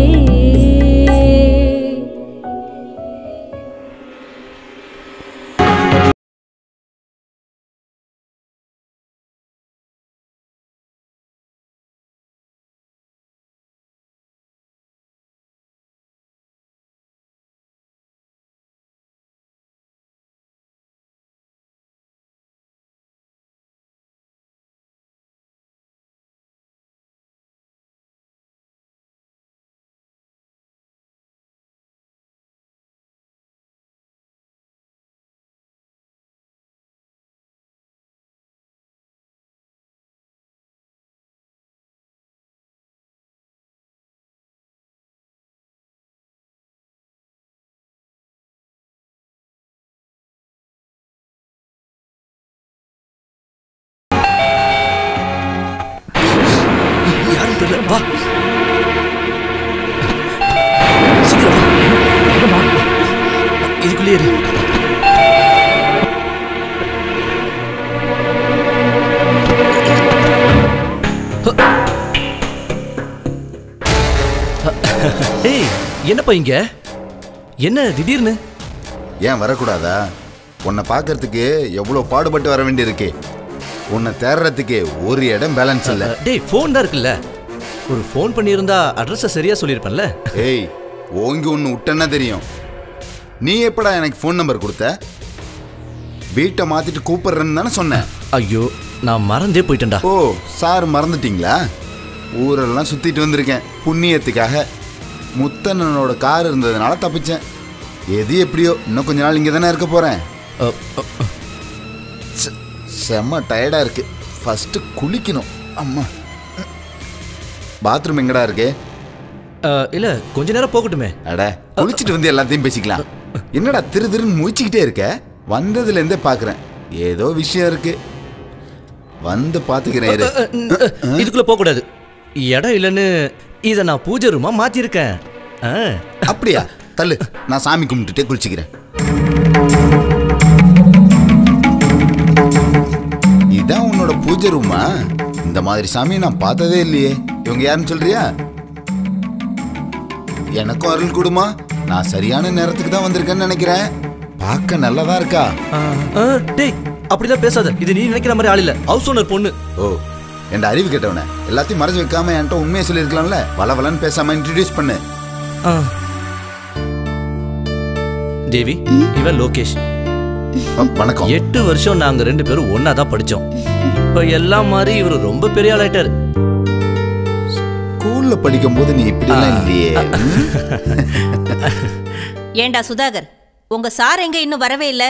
வா சீக்கிரம் வா. இதுக்குள்ளே இரு. ஏய் என்னப்பா இங்க என்ன திடீர்னு? ஏன் வரக்கூடாதா? உன்னை பார்க்கறதுக்கு எவ்வளோ பாடுபட்டு வர வேண்டியிருக்கு. உன்னை தேடுறதுக்கு ஒரு இடம் பேலன்ஸ் இல்லை. டேய் ஃபோன் தான் இருக்குல்ல, ஒரு ஃபோன் பண்ணியிருந்தா அட்ரஸை சரியா சொல்லியிருப்பேன்ல. ஏய் ஓங்கி ஒன்று விட்டேன்னா தெரியும். நீ எப்படா எனக்கு ஃபோன் நம்பர் கொடுத்த? வீட்டை மாத்திட்டு கூப்பிடுறேன்னு தானே சொன்னேன். ஐயோ நான் மறந்தே போயிட்டேன்டா. ஓ சார் மறந்துட்டீங்களா? ஊரெல்லாம் சுத்திட்டு வந்திருக்கேன் புண்ணியத்துக்காக. முத்தண்ணனோட கார் இருந்ததுனால தப்பிச்சேன். எது எப்படியோ இன்னும் கொஞ்ச நாள் இங்கே தானே இருக்க போறேன். செம்ம டயர்டா இருக்கு. ஃபர்ஸ்ட் குளிக்கணும். அம்மா பாத்ரூம் எங்கடா இருக்கு? இல்ல கொஞ்ச நேரம் போகட்டுமே. அட குளிச்சுட்டு வந்து எல்லாத்தையும் பேசிக்கலாம். என்னடா திரு திருன்னு முழிச்சுக்கிட்டே இருக்க? வந்ததுல இருந்தே பாக்குறேன் ஏதோ விஷயம் இருக்கு. வந்து பாத்துக்கிறேன். இதுக்குள்ள போக கூடாது. இடம் இல்லைன்னு இதை நான் பூஜை ரூமா மாத்திருக்கேன். அப்படியா? தள்ளு, நான் சாமி கும்பிட்டுட்டே குளிச்சுக்கிறேன். இதான் உன்னோட பூஜை ரூமா? இந்த மாதிரி சாமியை நான் பார்த்ததே இல்லையே. இவங்க யாருன்னு சொல்றியா? எனக்கும் அருள் கொடுமா. நான் சரியான நேரத்துக்கு தான் வந்திருக்கேன்னு நினைக்கிறேன். பார்க்க நல்லதா இருக்கா? டேய் அப்படிலாம் பேசாத. இது நீ நினைக்கிற மாதிரி ஆள் இல்ல, ஹவுஸ் ஓனர் பொண்ணு. ஓ என் அறிவு கேட்டவன எல்லாத்தையும் மறைச்சு வைக்காம என்கிட்ட உண்மையை சொல்லியிருக்கலாம்ல. வளவலன்னு பேசாம இன்ட்ரடியூஸ் பண்ணு. தேவி, இவன் லோகேஷ். வணக்கம். 8 வருஷம் நாங்க 2 பேரும் ஒன்னா தான் படிச்சோம். இப்ப எல்லாம் மாதிரி இவரு ரொம்ப பெரிய ஆளாயிட்டாரு. ஸ்கூல்ல படிக்கும் போது நீ இப்படிலாம் இல்லையே. ஏண்டா சுதாகர், உங்க சார் எங்க இன்னும் வரவே இல்ல?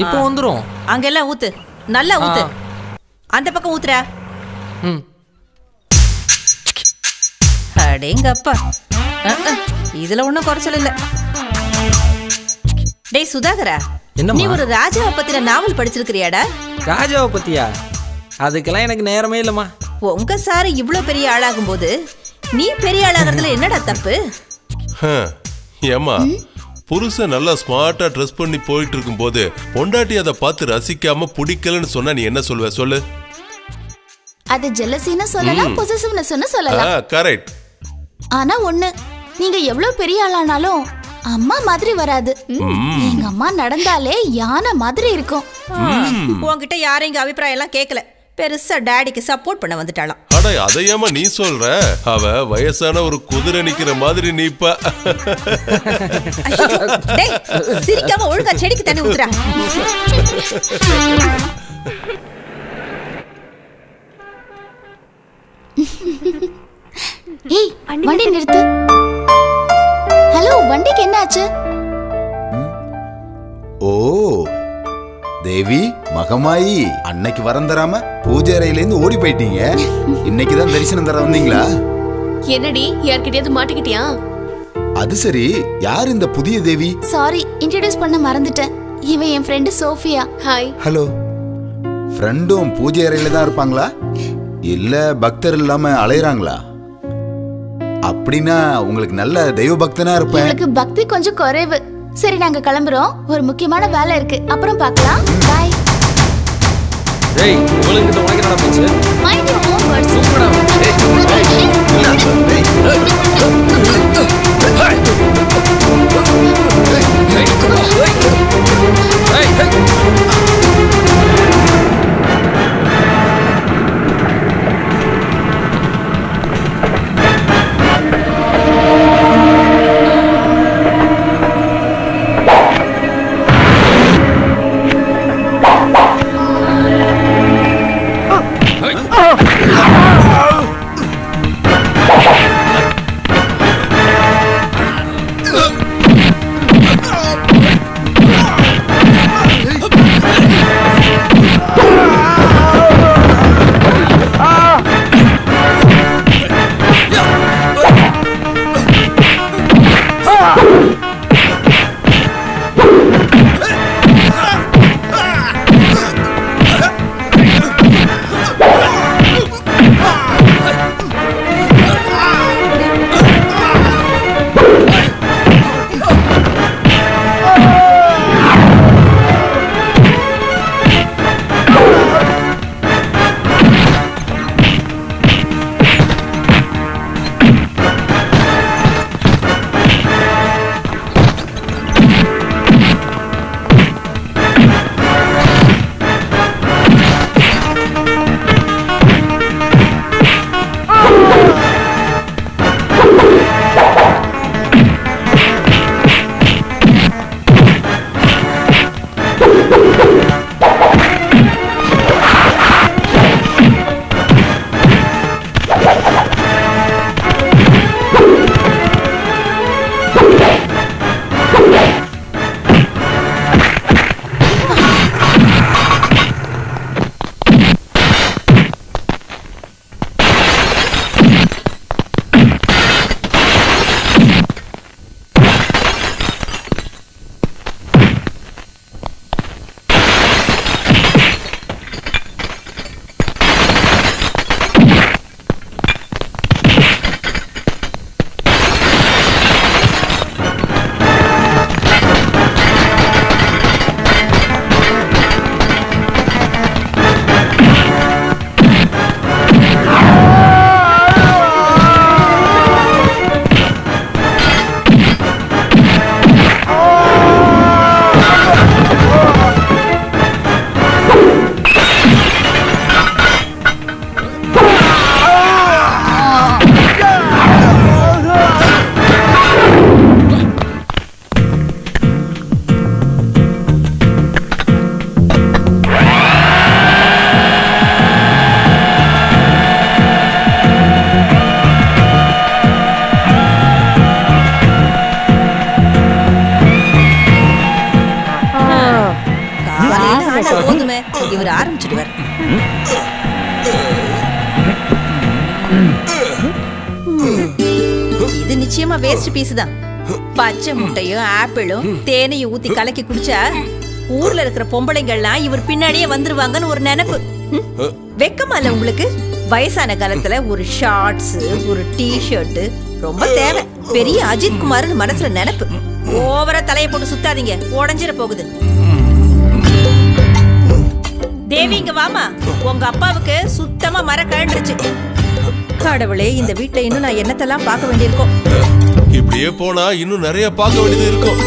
இப்போ வந்துரும். அங்கெல்லாம் ஊத்து, நல்லா ஊத்து. அந்த பக்கம் ஊத்துறா. அடேங்கப்பா, இதுல ஒண்ணும் குறைச்சல் இல்ல. டேய் சுதாகரா, நீ ஒரு ராஜாவை பத்தின நாவல் படிச்சிருக்கிறியாடா? ராஜாவை பத்தியா? அதுக்கெல்லாம் எனக்கு நேரமே இல்லம்மா. உங்க சார் இவ்வளவு பெரிய ஆளாகும் போது நீ பெரிய ஆளாகிறதுல என்னடா தப்பு? ஏமா புருஷன் நல்லா ஸ்மார்ட்டா ட்ரெஸ் பண்ணி போயிட்டு இருக்கும் போது பொண்டாட்டி அதை பார்த்து ரசிக்காம பிடிக்கலன்னு சொன்னா நீ என்ன சொல்லுவ சொல்லு? அது ஜெலசின்னு சொல்லலாம், பொசசிவ்னஸ்னு சொல்லலாம். கரெக்ட். ஆனா ஒண்ணு, நீங்க எவ்வளவு பெரிய ஆளானாலும் அம்மா மாதிரி வராது. எங்க அம்மா நடந்தாலே யானை மாதிரி இருக்கும். உன்கிட்ட யாரும் இங்க அபிப்பிராயம் எல்லாம் கேட்கல. பெருசா டாடிக்கு சப்போர்ட் பண்ண வந்துட்டாளாம். அட அதையாம நீ சொல்ற? அவ வயசான ஒரு குதிரை நிக்கிற மாதிரி நீப்பா. டேய் சிரிக்காம ஒழுங்கா செடிக்கு தண்ணி ஊத்துறா. ஏய் வண்டி நிறுத்து. ஹலோ, வண்டிக்கு என்ன ஆச்சு? ஓ தேவி, மகமாயி, அன்னைக்கு வரம் தராம பூஜை அறையிலேருந்து ஓடி போயிட்டீங்க. இன்னைக்குதான் தரிசனம் தர வந்தீங்களா? என்னடி யார்கிட்டயாவது மாட்டிக்கிட்டியா? அது சரி, யார் இந்த புதிய தேவி? சாரி, இன்ட்ரோடியூஸ் பண்ண மறந்துட்டேன். இவன் என் ஃப்ரெண்டு சோஃபியா. ஹாய். ஹலோ. ஃப்ரெண்டும் பூஜை அறையில தான் இருப்பாங்களா இல்ல பக்தர் இல்லாம அலையறாங்களா? அப்படின்னா உங்களுக்கு நல்ல தெய்வ பக்தனா இருப்பேன். உங்களுக்கு பக்தி கொஞ்சம் குறைவு. சரி, நாங்க கிளம்புறோம். ஒரு முக்கியமான வேலை இருக்கு, அப்புறம் பார்க்கலாம். பாய். டேய், உங்களுக்கு இந்த உனக்கு என்னடா போச்சு? Mind your own words. சூப்பரா. இவர் ஆரம்பிச்சிடுவார். இது நிச்சயமா வேஸ்ட் பீஸ் தான். பச்சை முட்டையும் ஆப்பிளும் தேனையும் ஊத்தி கலக்கி குடிச்சா ஊர்ல இருக்கிற பொம்பளைங்கள்லாம் இவர் பின்னாடியே வந்துருவாங்கன்னு ஒரு நினைப்பு. வெக்கமா இல்ல உங்களுக்கு? வயசான காலத்துல ஒரு ஷார்ட்ஸ் ஒரு டி-ஷர்ட் ரொம்ப தேவை. பெரிய அஜித் குமார்னு மனசுல நினைப்பு. ஓவரா தலையை போட்டு சுத்தாதீங்க, உடஞ்சிட போகுது. தேவி இங்க வாமா, உங்க அப்பாவுக்கு சுத்தமா மர கழண்டுருச்சு. கடவுளே, இந்த வீட்டுல இன்னும் நான் என்னத்தெல்லாம் பார்க்க வேண்டியிருக்கோம். இப்படியே போனா இன்னும் நிறைய பார்க்க வேண்டியது இருக்கும்.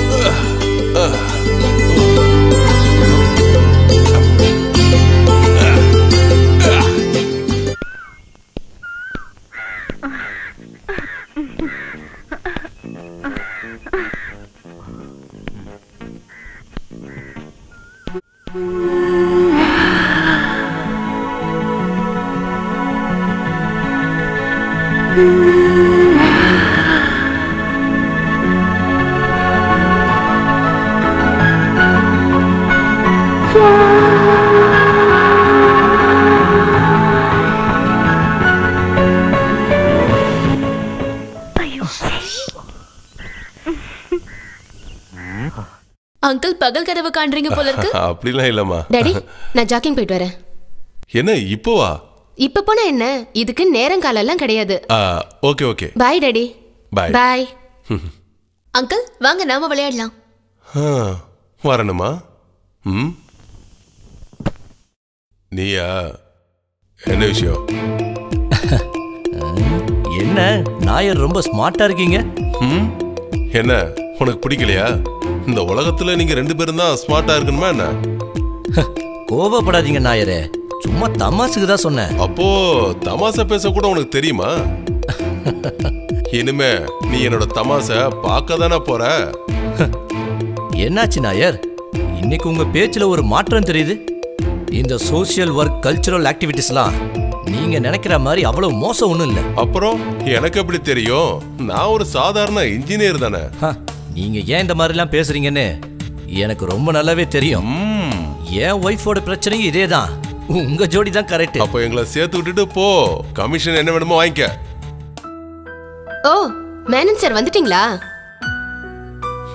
அங்கிள் பகல் கனவு காண்றீங்க போல இருக்கு. அப்படிலாம் இல்லம்மா. டாடி நான் ஜாக்கிங் போயிட்டு வரேன். என்ன இப்போவா? இப்ப போனா என்ன, இதுக்கு நேரம் காலம் எல்லாம் கிடையாது. Okay okay. Bye daddy. Bye bye. Uncle வாங்க நாம விளையாடலாம். வரணுமா? நீயா? என்ன விஷயம்? என்ன நாயர் ரொம்ப ஸ்மார்ட்டா இருக்கீங்க? என்ன உனக்கு பிடிக்கலையா? இந்த உலகத்துல நீங்க 2 பேரும் தான் ஸ்மார்ட்டா இருக்கணுமா என்ன? கோவப்படாதீங்க நாயரே, சும்மா தமாசுக்கு தான் சொன்னேன். அப்போ தமாசா பேச கூட உனக்கு தெரியுமா? இனிமே நீ என்னோட தமாசை பார்க்க தானே போற. என்னாச்சு நாயர், இன்னைக்கு உங்க பேச்சுல ஒரு மாற்றம் தெரியுது. இந்த சோசியல் ஒர்க் கல்ச்சுரல் ஆக்டிவிட்டிஸ்லாம் நீங்க நினைக்கிற மாதிரி அவ்வளவு மோசம் ஒண்ணும் இல்ல. அப்புறம் எனக்கு எப்படி தெரியும்? நான் ஒரு சாதாரண இன்ஜினியர் தானே. நீங்க ஏன் இந்த மாதிரி எல்லாம் பேசுறீங்கன்னு எனக்கு ரொம்ப நல்லாவே தெரியும். என் ஒய்ஃபோட பிரச்சனையும் இதேதான். உங்க ஜோடி தான் கரெக்ட். அப்ப எங்களை சேர்த்து விட்டுட்டு போ, கமிஷன் என்ன வேணுமோ வாங்கிக்க. ஓ மேனன் சார் வந்துட்டீங்களா?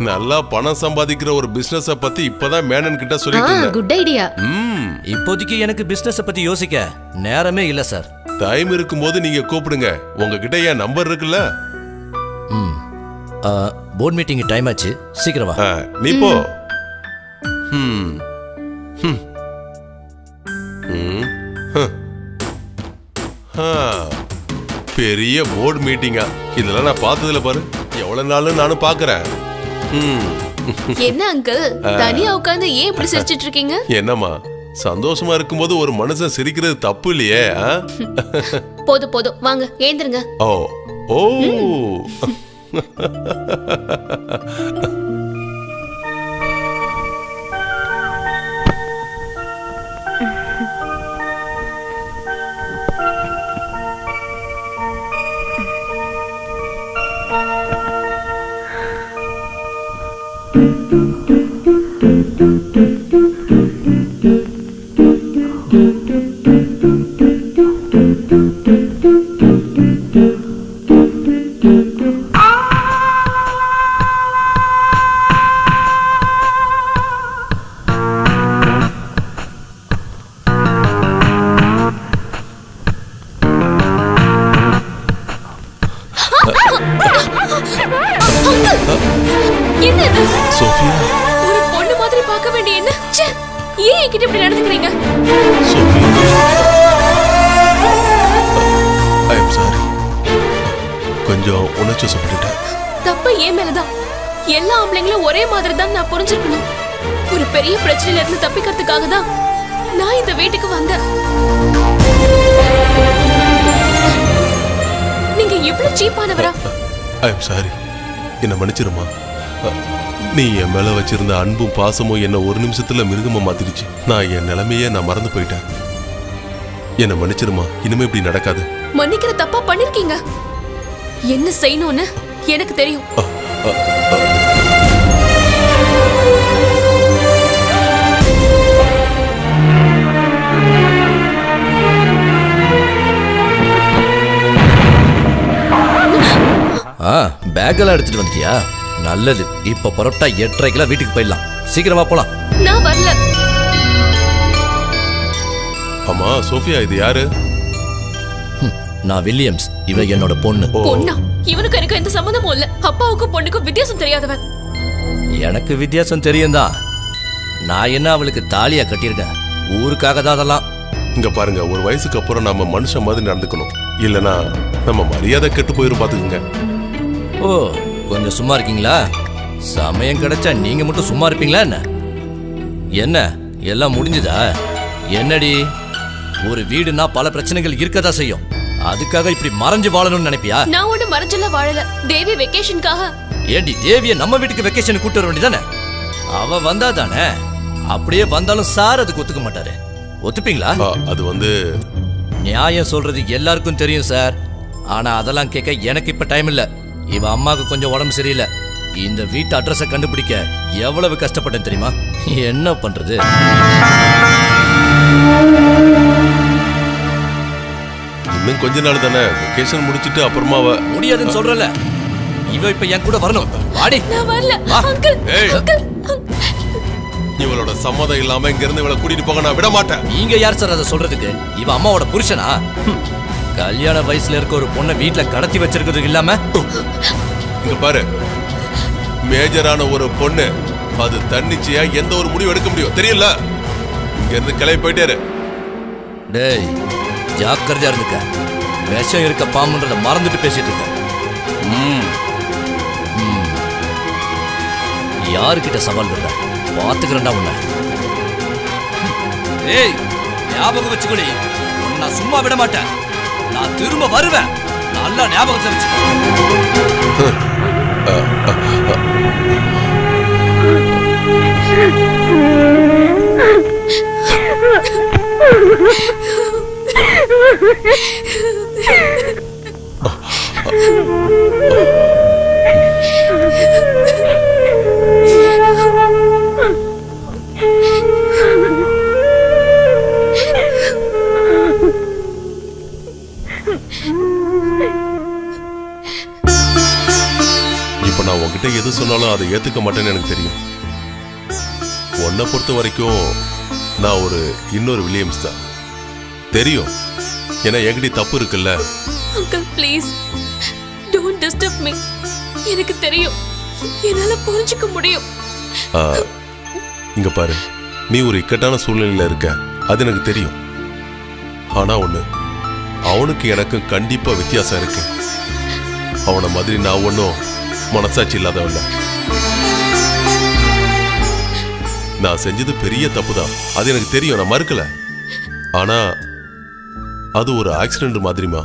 நல்லா பணம் சம்பாதிக்கிற ஒரு பிசினஸ் பத்தி இப்பதான் மேனன் கிட்ட சொல்லிட்டு இருந்தேன். Good idea. இப்போதைக்கு எனக்கு பிசினஸ் பத்தி யோசிக்க நேரமே இல்ல சார். டைம் இருக்கும்போது நீங்க கூப்பிடுங்க. உங்ககிட்ட என் நம்பர் இருக்குல்ல? போர்ட் மீட்டிங் டைம் ஆச்சு, சீக்கிரம் வா. நீ போ. பெரிய போர்டு மீட்டிங்கா? இதெல்லாம் நான் பார்த்ததுல பாரு, எவ்வளவு நாள் நானும் பாக்குறேன். என்ன அங்கிள் தனியா உட்கார்ந்து ஏன் இப்படி சிரிச்சிட்டு இருக்கீங்க? என்னம்மா, சந்தோஷமா இருக்கும்போது ஒரு மனுஷன் சிரிக்கிறது தப்பு இல்லையே? போதும் போதும் வாங்க ஏந்திருங்க. ஓ ஓ என்ன இது? சோஃபியா, ஒரு பொண்ணு மாதிரி பார்க்க வேண்டிய என்ன? ஏன் என்கிட்ட இப்படி நடந்துக்கிறீங்க? ஐ அம் சாரி. கொஞ்சம் உணர்ச்சிவசப்பட்டுட்டேன். தப்பு ஏன் மேலதான். எல்லா ஆம்பளைங்களும் ஒரே மாதிரி தான் நான் புரிஞ்சுக்கணும். ஒரு பெரிய பிரச்சனையில இருந்து தப்பிக்கிறதுக்காக தான் நான் இந்த வீட்டுக்கு வந்தேன். நீங்க இவ்வளவு சீப்பானவரா? ஐ அம் சாரி. என்ன மன்னிச்சிருமா. நீ என் மேல வச்சிருந்த அன்பும் பாசமும் என்ன ஒரு நிமிஷத்துல மிருகமா மாத்திடுச்சு. நான் என் நிலைமையே நான் மறந்து போயிட்டேன். என்ன மன்னிச்சிருமா. இனிமே இப்படி நடக்காது. மன்னிக்கிற தப்பா பண்ணிருக்கீங்க. என்ன செய்யணும்னு எனக்கு தெரியும். பேக் எல்லாம் எடுத்துட்டு வந்துட்டியா? நல்லது. இப்ப பரோட்டா 8:30 வீட்டுக்கு போயிடலாம். சீக்கிரமா போலாம். நான் வரல. அம்மா சோஃபியா, இது யாரு? நான் வில்லியம்ஸ். இவ என்னோட பொண்ணு. பொண்ணா? இவனுக்கு எனக்கு எந்த சம்பந்தமும் இல்ல. அப்பாவுக்கும் பொண்ணுக்கும் வித்தியாசம் தெரியாதவன். எனக்கு வித்தியாசம் தெரியும் தான். நான் என்ன அவளுக்கு தாலியா கட்டியிருக்கேன்? ஊருக்காக தான் அதெல்லாம். இங்க பாருங்க, ஒரு வயசுக்கு அப்புறம் நம்ம மனுஷன் மாதிரி நடந்துக்கணும். இல்லனா நம்ம மரியாதை கெட்டு போயிரும். பாத்துக்குங்க. ஓ, கொஞ்சம் சும்மா இருக்கீங்களா? சமயம் கிடைச்சா நீங்க மட்டும் சும்மா இருப்பீங்களா என்ன? என்ன எல்லாம் முடிஞ்சுதா? என்னடி, ஒரு வீடுனா பல பிரச்சனைகள் இருக்கதா செய்யும். அதுக்காக இப்படி மறைஞ்சு வாழணும்னு நினைப்பியா? நான் ஒண்ணு மறைஞ்செல்லாம் வாழல. தேவி வெக்கேஷனுக்காக. ஏண்டி, தேவிய நம்ம வீட்டுக்கு வெக்கேஷன் கூட்டு வர வேண்டியதானே? அவ வந்தா தானே. அப்படியே வந்தாலும் சார் அதுக்கு ஒத்துக்க மாட்டாரு. ஒத்துப்பீங்களா? அது வந்து நியாயம் சொல்றது எல்லாருக்கும் தெரியும் சார். ஆனா அதெல்லாம் கேட்க எனக்கு இப்ப டைம் இல்ல. இவ அம்மாவுக்கு கொஞ்சம் உடம்பு சரியில்லை. இந்த வீட்டு அட்ரஸை கண்டுபிடிக்க எவ்வளவு கஷ்டப்பட்டேன் தெரியுமா? என்ன பண்றது? இன்னும் கொஞ்ச நாள் தானே, வெக்கேஷன் முடிச்சிட்டு அப்புறமா முடியாதுன்னு சொல்றல. இவ இப்ப என் கூட வரணும். வாடி. நான் வரல. அங்கிள், அங்கிள் இவளோட சம்மதம் இல்லாம இங்க இருந்து இவளை கூட்டிட்டு போக நான் விட மாட்டேன். நீங்க யார் சார் அதை சொல்றதுக்கு? இவ அம்மாவோட புருஷனா? கல்யாண வயசுல இருக்க ஒரு பொண்ணை வீட்டுல கடத்தி வச்சிருக்கிறதுக்கு இல்லாம இங்க பாரு, மேஜரான ஒரு பொண்ணு அது தன்னிச்சையா எந்த ஒரு முடிவு எடுக்க முடியும் தெரியல. இங்க இருந்து கிளம்பி போயிட்டாரு. டேய் ஜாக்கிரதையா இருந்துக்க. விஷம் இருக்க பாம்புன்றத மறந்துட்டு பேசிட்டு இருக்க. யாருக்கிட்ட சவால் விடுற? பாத்துக்கிறேன்டா உன்னை. ஏய் ஞாபகம் வச்சுக்கொடி, நான் சும்மா விட மாட்டேன். நான் திரும்ப வருவேன். நல்லா ஞாபகத்தை வச்சு. இப்ப நான் உன்கிட்ட எது சொன்னாலும் அதை ஏத்துக்க மாட்டேன்னு எனக்கு தெரியும். உன்னை பொறுத்த வரைக்கும் நான் ஒரு இன்னொரு வில்லியம்ஸ் தான் தெரியும். ஏன்னா என்கிட்ட தப்பு இருக்குல்ல. Uncle please don't disturb me. எனக்கு தெரியும், என்னால புரிஞ்சுக்க முடியும். இங்க பாரு, நீ ஒரு இக்கட்டான சூழ்நிலையில இருக்க, அது எனக்கு தெரியும். ஆனா ஒண்ணு, அவனுக்கு எனக்கும் கண்டிப்பா வித்தியாசம் இருக்கு. அவனை மாதிரி நான் ஒன்னும் மனசாட்சி இல்லாதவன். நான் செஞ்சது பெரிய தப்பு தான், அது எனக்கு தெரியும், நான் மறுக்கல. ஆனா அது ஒரு ஆக்சிடென்ட் மாதிரிமா.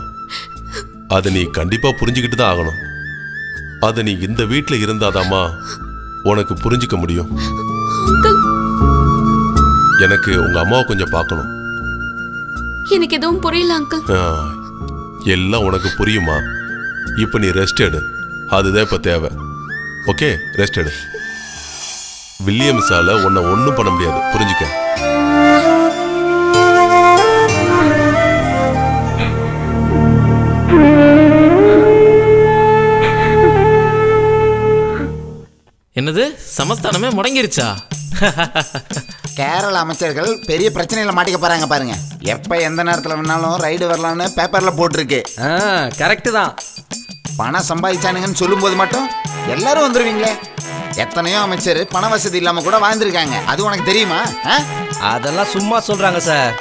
அதை நீ கண்டிப்பா புரிஞ்சுக்கிட்டு தான் ஆகணும். அதை நீ இந்த வீட்டுல இருந்தாதாமா உனக்கு புரிஞ்சுக்க முடியும். எனக்கு உங்க அம்மாவை கொஞ்சம் பார்க்கணும். எனக்கு எதுவும் புரியல அங்கிள். எல்லாம் உனக்கு புரியுமா? இப்ப நீ ரெஸ்ட் எடு, அதுதான் இப்ப தேவை. ஓகே, ரெஸ்ட் எடு. வில்லியம்ஸால உன்னை ஒன்னும் பண்ண முடியாது, புரிஞ்சுக்க. என்னது, சமஸ்தானமே முடங்கிருச்சா? கேரள அமைச்சர்கள் பெரிய பிரச்சனையில மாட்டிக்க போறாங்க பாருங்க. எப்ப எந்த நேரத்துல வேணாலும் ரைடு வரலாம்னு பேப்பர்ல போட்டிருக்கு. கரெக்ட் தான். பணம் சம்பாதிச்சானுங்கன்னு சொல்லும் போது மட்டும் எல்லாரும் வந்துருவீங்களே. எத்தனையோ அமைச்சர் பண வசதி இல்லாம கூட வாழ்ந்திருக்காங்க, அது உனக்கு தெரியுமா? அதெல்லாம் சும்மா சொல்றாங்க சார்.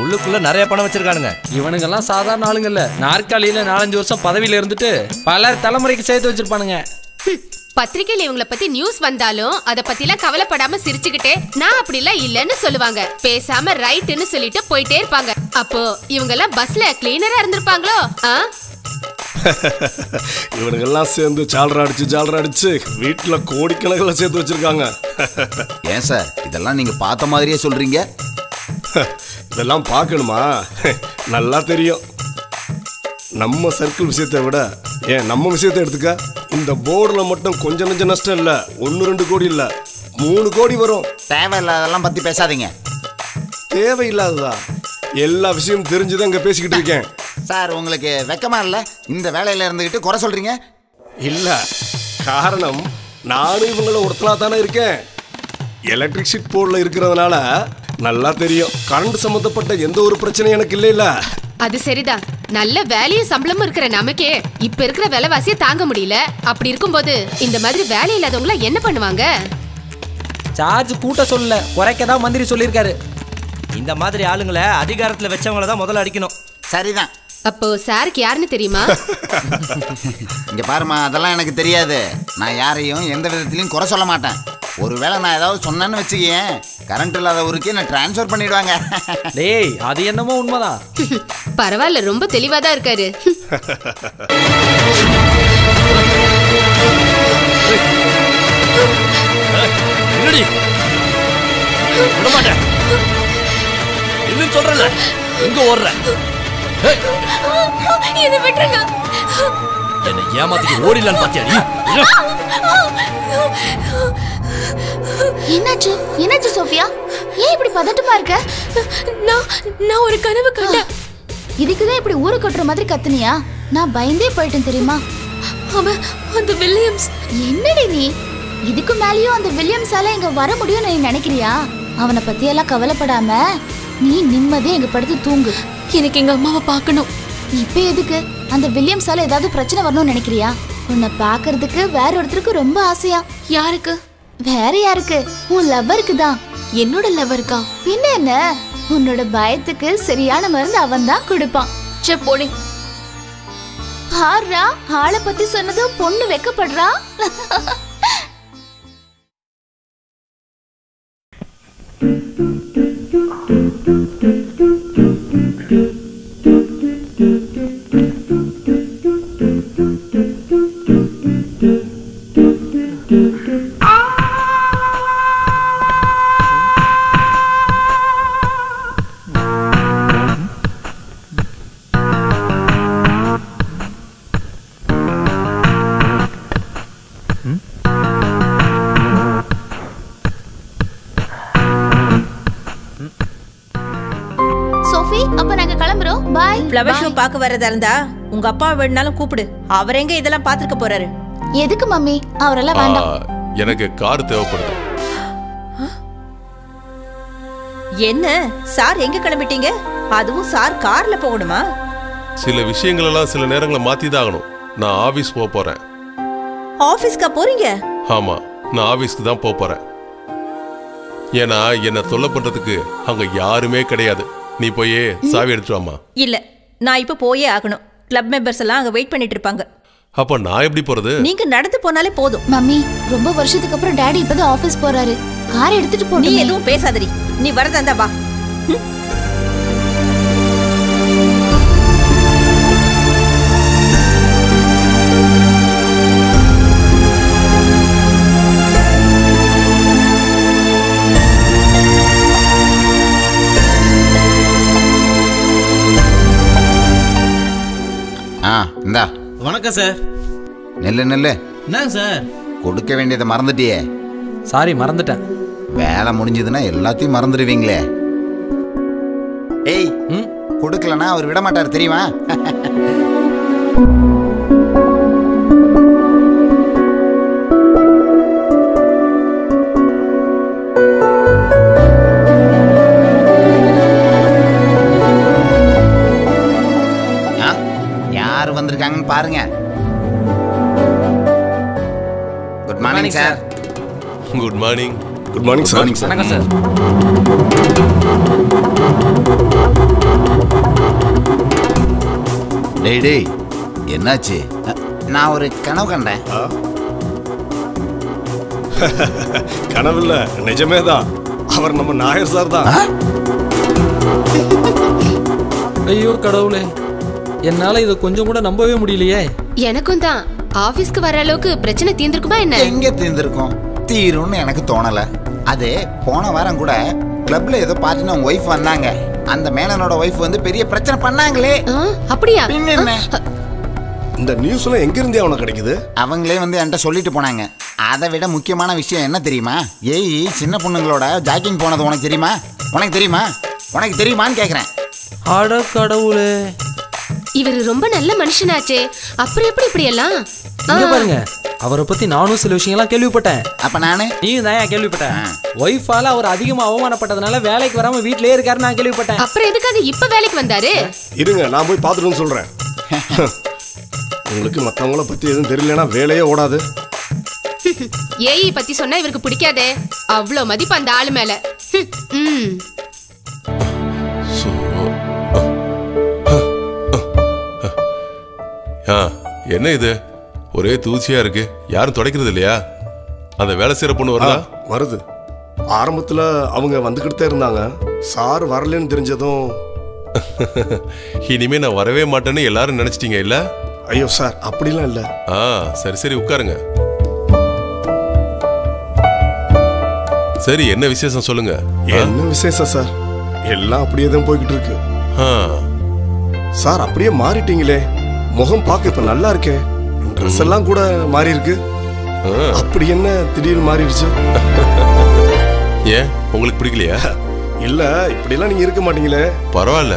உள்ளுக்குள்ள நிறைய பணம் வச்சிருக்கானுங்க. இவனுங்கெல்லாம் சாதாரண ஆளுங்கல்ல. நாற்காலியில 4-5 வருஷம் பதவியில இருந்துட்டு பல தலைமுறைக்கு சேர்த்து வச்சிருப்பானுங்க. பத்திரிகையில இவங்கள பத்தி நியூஸ் வந்தாலும் அத பத்தி எல்லாம் கவலைப்படாம சிரிச்சுக்கிட்டே நான் அப்படிலாம் இல்லன்னு சொல்லுவாங்க. பேசாம ரைட்னு சொல்லிட்டு போயிட்டே இருப்பாங்க. அப்போ இவங்க எல்லாம் பஸ்ல கிளீனரா இருந்திருப்பாங்களோ? இவனுங்கெல்லாம் சேர்ந்து ஜாலரா அடிச்சு வீட்டுல கோடிக்கணக்கில் சேர்த்து வச்சிருக்காங்க. ஏன் சார் இதெல்லாம் நீங்க பார்த்த மாதிரியே சொல்றீங்க? இதெல்லாம் பார்க்கணுமா? நல்லா தெரியும். நம்ம சர்க்கிள் விஷயத்தை விட ஏன் நம்ம விஷயத்தை எடுத்துக்க. இந்த போர்டுல மட்டும் கொஞ்சம் நெஞ்ச நஷ்டம் இல்ல, 1-2 கோடி இல்ல, 3 கோடி வரும். தேவையில்லாதெல்லாம் பத்தி பேசாதீங்க. தேவையில்லாததா? எல்லா விஷயமும் தெரிஞ்சுதான் இங்க பேசிக்கிட்டு இருக்கேன். சார் உங்களுக்கு வெக்கமா இல்ல இந்த வேலையில இருந்துகிட்டு குறை சொல்றீங்க? இல்ல, காரணம் நானும் இவங்கள ஒருத்தலா தானே இருக்கேன். எலக்ட்ரிசிட்டி போர்டில் இருக்கிறதுனால நல்லா தெரியும். கரண்ட் சம்பந்தப்பட்ட எந்த ஒரு பிரச்சனையும் எனக்கு இல்ல. அது சரிதான். நல்ல வேலையும் சம்பளமும் இருக்கிற நமக்கே இப்ப இருக்கிற விலைவாசியை தாங்க முடியல. அப்படி இருக்கும்போது இந்த மாதிரி வேலை இல்லாதவங்கள என்ன பண்ணுவாங்க? சார்ஜ் கூட்ட சொல்லல, குறைக்க தான் மந்திரி சொல்லியிருக்காரு. இந்த மாதிரி ஆளுங்களை அதிகாரத்துல வச்சவங்கள தான் முதல்ல அடிக்கணும். சரிதான். அப்போ சாருக்கு யாருன்னு தெரியுமா? இங்க பாருமா, அதெல்லாம் எனக்கு தெரியாது. நான் யாரையும் எந்த விதத்திலையும் குறை சொல்ல மாட்டேன். ஒருவேளை நான் ஏதாவது சொன்னேன்னு வச்சுக்கேன், கரண்ட் இல்லாத ஊருக்கு நான் டிரான்ஸ்ஃபர் பண்ணிடுவாங்க. டேய், அது என்னமோ உண்மைதான். பரவாயில்ல, ரொம்ப தெளிவாதான் இருக்காரு. என்னடி விட மாட்டேன் என்ன சொல்றல? எங்க ஓடுற? என்ன விட்டுருங்க. என்ன ஏமாத்திட்டு ஓடிலான்னு பாத்தியாடி? என்னாச்சு என்னாச்சு சோஃபியா? ஏன் இப்படி பதட்டமா இருக்க? நான் ஒரு கனவு கண்டேன். இதுக்குதான் இப்படி ஊரு கட்டுற மாதிரி கத்துனியா? நான் பயந்தே போயிட்டேன் தெரியுமா? அவன் அந்த வில்லியம்ஸ். என்னடி நீ? இதுக்கு மேலயும் அந்த வில்லியம்ஸால இங்க வர முடியும் நீ நினைக்கிறியா? அவனை பத்தி எல்லாம் கவலைப்படாம நீ நிம்மதியா எங்க படுத்து தூங்கு. எனக்கு எங்க அம்மாவை பார்க்கணும். இப்ப எதுக்கு? அந்த வில்லியம்ஸால ஏதாவது பிரச்சனை வரணும்னு நினைக்கிறியா? உன்னை பாக்குறதுக்கு வேற ஒருத்தருக்கு ரொம்ப ஆசையா. யாருக்கு? வேற யாருக்கு? உன் லவ்வருக்கு தான். என்னோட லவ்வருக்கா? பின்ன என்ன, உன்னோட பயத்துக்கு சரியான மருந்து அவன் தான் கொடுப்பான். சே போடி. பாருடா, ஆளை பத்தி சொன்னதும் பொண்ணு வெக்கப்படுறா. ஃப்ளவர் ஷோ பார்க்க வரதா இருந்தா உங்க அப்பா வேணும்னாலும் கூப்பிடு. அவர் எங்க இதெல்லாம் பாத்துக்க போறாரு? எதுக்கு மம்மி? அவரெல்லாம் வேண்டாம். எனக்கு கார் தேவைப்படுது. என்ன சார் எங்க கிளம்பிட்டீங்க? அதுவும் சார் கார்ல போகணுமா? சில விஷயங்கள் எல்லாம் சில நேரங்களை மாத்தி தான் ஆகணும். நான் ஆபீஸ் போறேன். ஆபீஸ்க்கா போறீங்க? ஆமா, நான் ஆபீஸ்க்கு தான் போறேன். ஏன்னா என்ன தொல்லை பண்றதுக்கு அங்க யாருமே கிடையாது. நீ போயே சாவி எடுத்துட்டு வாமா. இல்ல, நான் இப்ப போயே ஆகணும். கிளப் மெம்பர்ஸ் எல்லாம் அங்க வெயிட் பண்ணிட்டு இருப்பாங்க. அப்ப நான் எப்படி போறது? நீங்க நடந்து போனாலே போதும். மம்மி, ரொம்ப வருஷத்துக்கு அப்புறம் டாடி இப்பதான் ஆபீஸ் போறாரு. கார் எடுத்துட்டு போ. நீ எதுவும் பேசாதடி. நீ வரதா இருந்தா வா. இந்தா. வணக்கம் சார். நெல்லு நெல்லு. என்னங்க சார்? கொடுக்க வேண்டியதை மறந்துட்டியே. சாரி, மறந்துட்டேன். வேலை முடிஞ்சதுன்னா எல்லாத்தையும் மறந்துடுவீங்களே. ஏய், கொடுக்கலன்னா அவர் விட மாட்டார் தெரியுமா? யார் வந்திருக்காங்கன்னு பாருங்க. Good morning sir. Good morning. Good morning sir. வணக்கம் சார். டேய் டேய், என்னாச்சு? நான் ஒரு கனவு கண்டேன். கனவில்ல, நிஜமே தான். அவர் நம்ம நாயர் சார் தான். ஐயோ கடவுளே, என்னால இதை கொஞ்சம் கூட நம்பவே முடியலையே. எனக்கும் தான். ஆபீஸ்க்கு வர அளவுக்கு பிரச்சனை தீர்ந்திருக்குமா என்ன? எங்க தீர்ந்திருக்கும்? தீரும்னு எனக்கு தோணல. அது போன வாரம் கூட கிளப்ல ஏதோ பார்ட்டினா உங்க ஒய்ஃப் வந்தாங்க. அந்த மேனனோட ஒய்ஃப் வந்து பெரிய பிரச்சனை பண்ணாங்களே. அப்படியா? என்ன இந்த நியூஸ்லாம் எங்க இருந்து அவனுக்கு கிடைக்குது? அவங்களே வந்து என்கிட்ட சொல்லிட்டு போனாங்க. அதை விட முக்கியமான விஷயம் என்ன தெரியுமா? ஏய், சின்ன பொண்ணுங்களோட ஜாக்கிங் போனது உனக்கு தெரியுமா? உனக்கு தெரியுமா? உனக்கு தெரியுமான்னு கேக்குறேன். அட கடவுளே, இவர் ரொம்ப நல்ல மனுஷனாச்சே, அப்புறம் எப்படி இப்படி எல்லாம்? இங்க பாருங்க, அவரை பத்தி நானும் சில விஷயங்கள்லாம் கேள்விப்பட்டேன். அப்ப நானு நீயும் தான் கேள்விப்பட்டேன். ஒய்ஃபால அவர் அதிகமா அவமானப்பட்டதுனால வேலைக்கு வராம வீட்லயே இருக்காரு நான் கேள்விப்பட்டேன். அப்புறம் எதுக்காக இப்ப வேலைக்கு வந்தாரு? இருங்க, நான் போய் பார்த்துட்டு சொல்றேன். உங்களுக்கு மத்தவங்கள பத்தி எதுவும் தெரியலனா வேலையே ஓடாது. ஏஐ பத்தி சொன்னா இவருக்கு பிடிக்காதே. அவ்வளவு மதிப்பு அந்த ஆளு மேல. என்ன இது? ஒரே தூசியா இருக்கு. யாரும் துடைக்கிறது இல்லையா? அந்த வேலை செய்யற பொண்ணு வருதா? வருது. ஆரம்பத்துல அவங்க வந்துகிட்டே இருந்தாங்க. சார் வரலன்னு தெரிஞ்சதும் இனிமே நான் வரவே மாட்டேன்னு எல்லாரும் நினைச்சிட்டீங்க இல்ல? ஐயோ சார், அப்படிலாம் இல்ல. சரி சரி, உட்காருங்க. சரி, என்ன விசேஷம் சொல்லுங்க. என்ன விசேஷம் சார்? எல்லாம் அப்படியே தான் போய்கிட்டு இருக்கு. சார் அப்படியே மாறிட்டீங்களே. முகம் பார்க்க இப்ப நல்லா இருக்கே. ட்ரெஸ் எல்லாம் கூட மாறி இருக்கு. அப்படி என்ன திடீர்னு மாறிடுச்சு? ஏன், உங்களுக்கு பிடிக்கலையா? இல்ல, இப்படி எல்லாம் நீங்க இருக்க மாட்டீங்களே. பரவாயில்ல,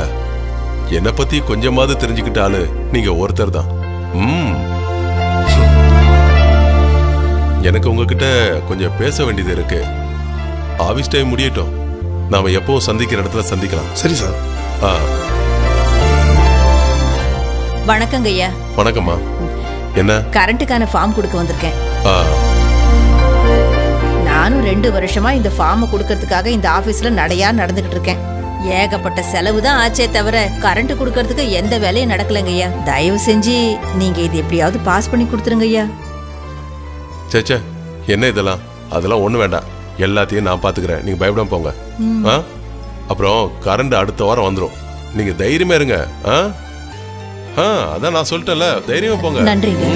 என்ன பத்தி கொஞ்சமாவது தெரிஞ்சுக்கிட்டாலு நீங்க ஒருத்தர் தான். எனக்கு உங்ககிட்ட கொஞ்சம் பேச வேண்டியது இருக்கு. ஆஃபீஸ் டைம் முடியட்டும், நாம எப்பவும் சந்திக்கிற இடத்துல சந்திக்கலாம். சரி சார். வணக்கங்க ஐயா. வணக்கம்மா. என்ன? கரண்ட்டுக்கான ஃபார்ம் கொடுக்க வந்திருக்கேன். நானும் 2 வருஷமா இந்த ஃபார்மை கொடுக்கறதுக்காக இந்த ஆபீஸ்ல நடையா நடந்துகிட்டு இருக்கேன். ஏகப்பட்ட செலவு தான் ஆச்சே தவிர கரண்ட் கொடுக்கறதுக்கு எந்த வேலையும் நடக்கலங்க ஐயா. தயவு செஞ்சு நீங்க இது எப்படியாவது பாஸ் பண்ணி கொடுத்துருங்க ஐயா. சேச்சே, என்ன இதெல்லாம்? அதெல்லாம் ஒண்ணு வேண்டாம், எல்லாத்தையும் நான் பாத்துக்கிறேன், நீங்க பயப்படாம போங்க. அப்புறம் கரண்ட் அடுத்த வாரம் வந்துடும், நீங்க தைரியமா இருங்க. அதான் நான் சொல்லிட்டேன்ல, தைரியமா போங்க. நன்றிங்க.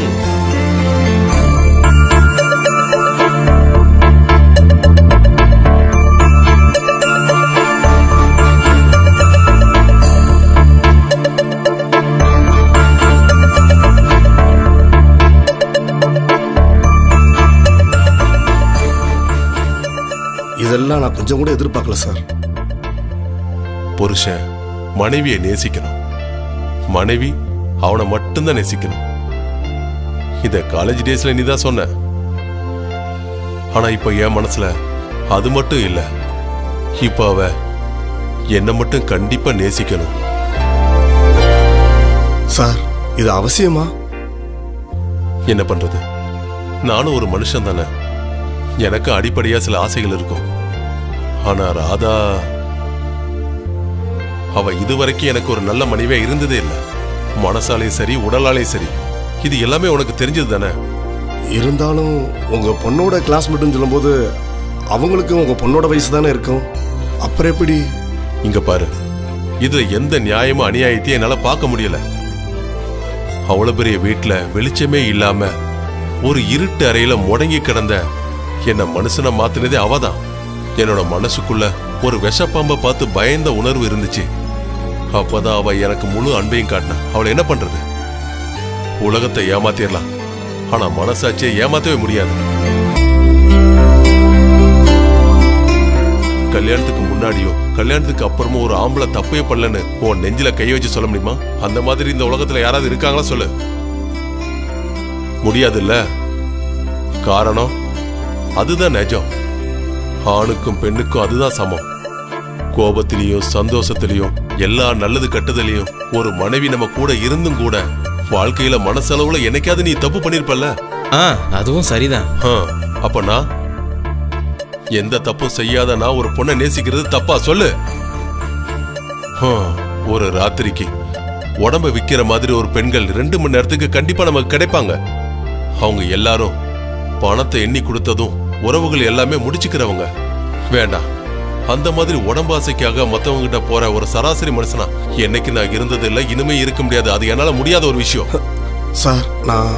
இதெல்லாம் நான் கொஞ்சம் கூட எதிர்பார்க்கல சார். புருஷன் மனைவியை நேசிக்கணும், மனைவி அவனை மட்டும்தான் நேசிக்கணும். இத காலேஜ் டேஸ்ல நீ தான் சொன்ன. ஆனா இப்ப என் மனசுல அது மட்டும் இல்ல, இப்ப அவ என்ன மட்டும் கண்டிப்பா நேசிக்கணும். சார், இது அவசியமா? என்ன பண்றது, நானும் ஒரு மனுஷன் தானே, எனக்கு அடிப்படையா சில ஆசைகள் இருக்கும். ஆனா ராதா, அவ இதுவரைக்கும் எனக்கு ஒரு நல்ல மனைவியா இருந்ததே இல்லை. மனசாலையும் சரி, உடலாலையும் சரி, இது எல்லாமே உனக்கு தெரிஞ்சது தானே. இருந்தாலும் உங்க பொண்ணோட கிளாஸ்மேட்னு சொல்லும்போது அவங்களுக்கு உங்க பொண்ணோட வயசு தானே இருக்கும். அப்புறம் எப்படி? இங்க பாரு, இதுல எந்த நியாயமும் அநியாயத்தையும் என்னால பார்க்க முடியல. அவ்வளவு பெரிய வீட்டுல வெளிச்சமே இல்லாம ஒரு இருட்டு அறையில முடங்கி கிடந்த என்ன மனுஷனை மாத்தினதே அவதான். என்னோட மனசுக்குள்ள ஒரு விஷப்பாம்பை பார்த்து பயந்த உணர்வு இருந்துச்சு. அப்பதான் அவ எனக்கு முழு அன்பையும் காட்டினா. அவளை என்ன பண்றது? உலகத்தை ஏமாத்திடலாம், ஆனா மனசாட்சியை ஏமாத்தவே முடியாது. கல்யாணத்துக்கு முன்னாடியோ கல்யாணத்துக்கு அப்புறமும் ஒரு ஆம்பளை தப்பே பண்ணலன்னு உன் நெஞ்சில கை வச்சு சொல்ல முடியுமா? அந்த மாதிரி இந்த உலகத்துல யாராவது இருக்காங்களா சொல்லு. முடியாது இல்ல? காரணம் அதுதான் நிஜம். ஆணுக்கும் பெண்ணுக்கும் அதுதான் சமம். கோபத்திலையும் சந்தோஷத்திலையும் எல்லா நல்லது கட்டுதலையும் ஒரு மனைவி நம்ம கூட இருந்தும் கூட வாழ்க்கையில மனசளவுல என்னைக்காவது நீ தப்பு பண்ணிருப்பல்ல? அதுவும் சரிதான். அப்ப நான் எந்த தப்பும் செய்யாத நான் ஒரு பொண்ணை நேசிக்கிறது தப்பா சொல்லு? ஒரு ராத்திரிக்கு உடம்ப விக்கிற மாதிரி ஒரு பெண்கள் 2 மணி நேரத்துக்கு கண்டிப்பா நமக்கு கிடைப்பாங்க. அவங்க எல்லாரும் பணத்தை எண்ணி கொடுத்ததும் உறவுகள் எல்லாமே முடிச்சுக்கிறவங்க. வேண்டாம், அந்த மாதிரி உடம்பாசைக்காக மத்தவங்க கிட்ட போற ஒரு சராசரி மனுஷனா என்னைக்கு நான் இருந்தது இல்லை, இனிமே இருக்க முடியாது. அது என்னால முடியாத ஒரு விஷயம் சார். நான்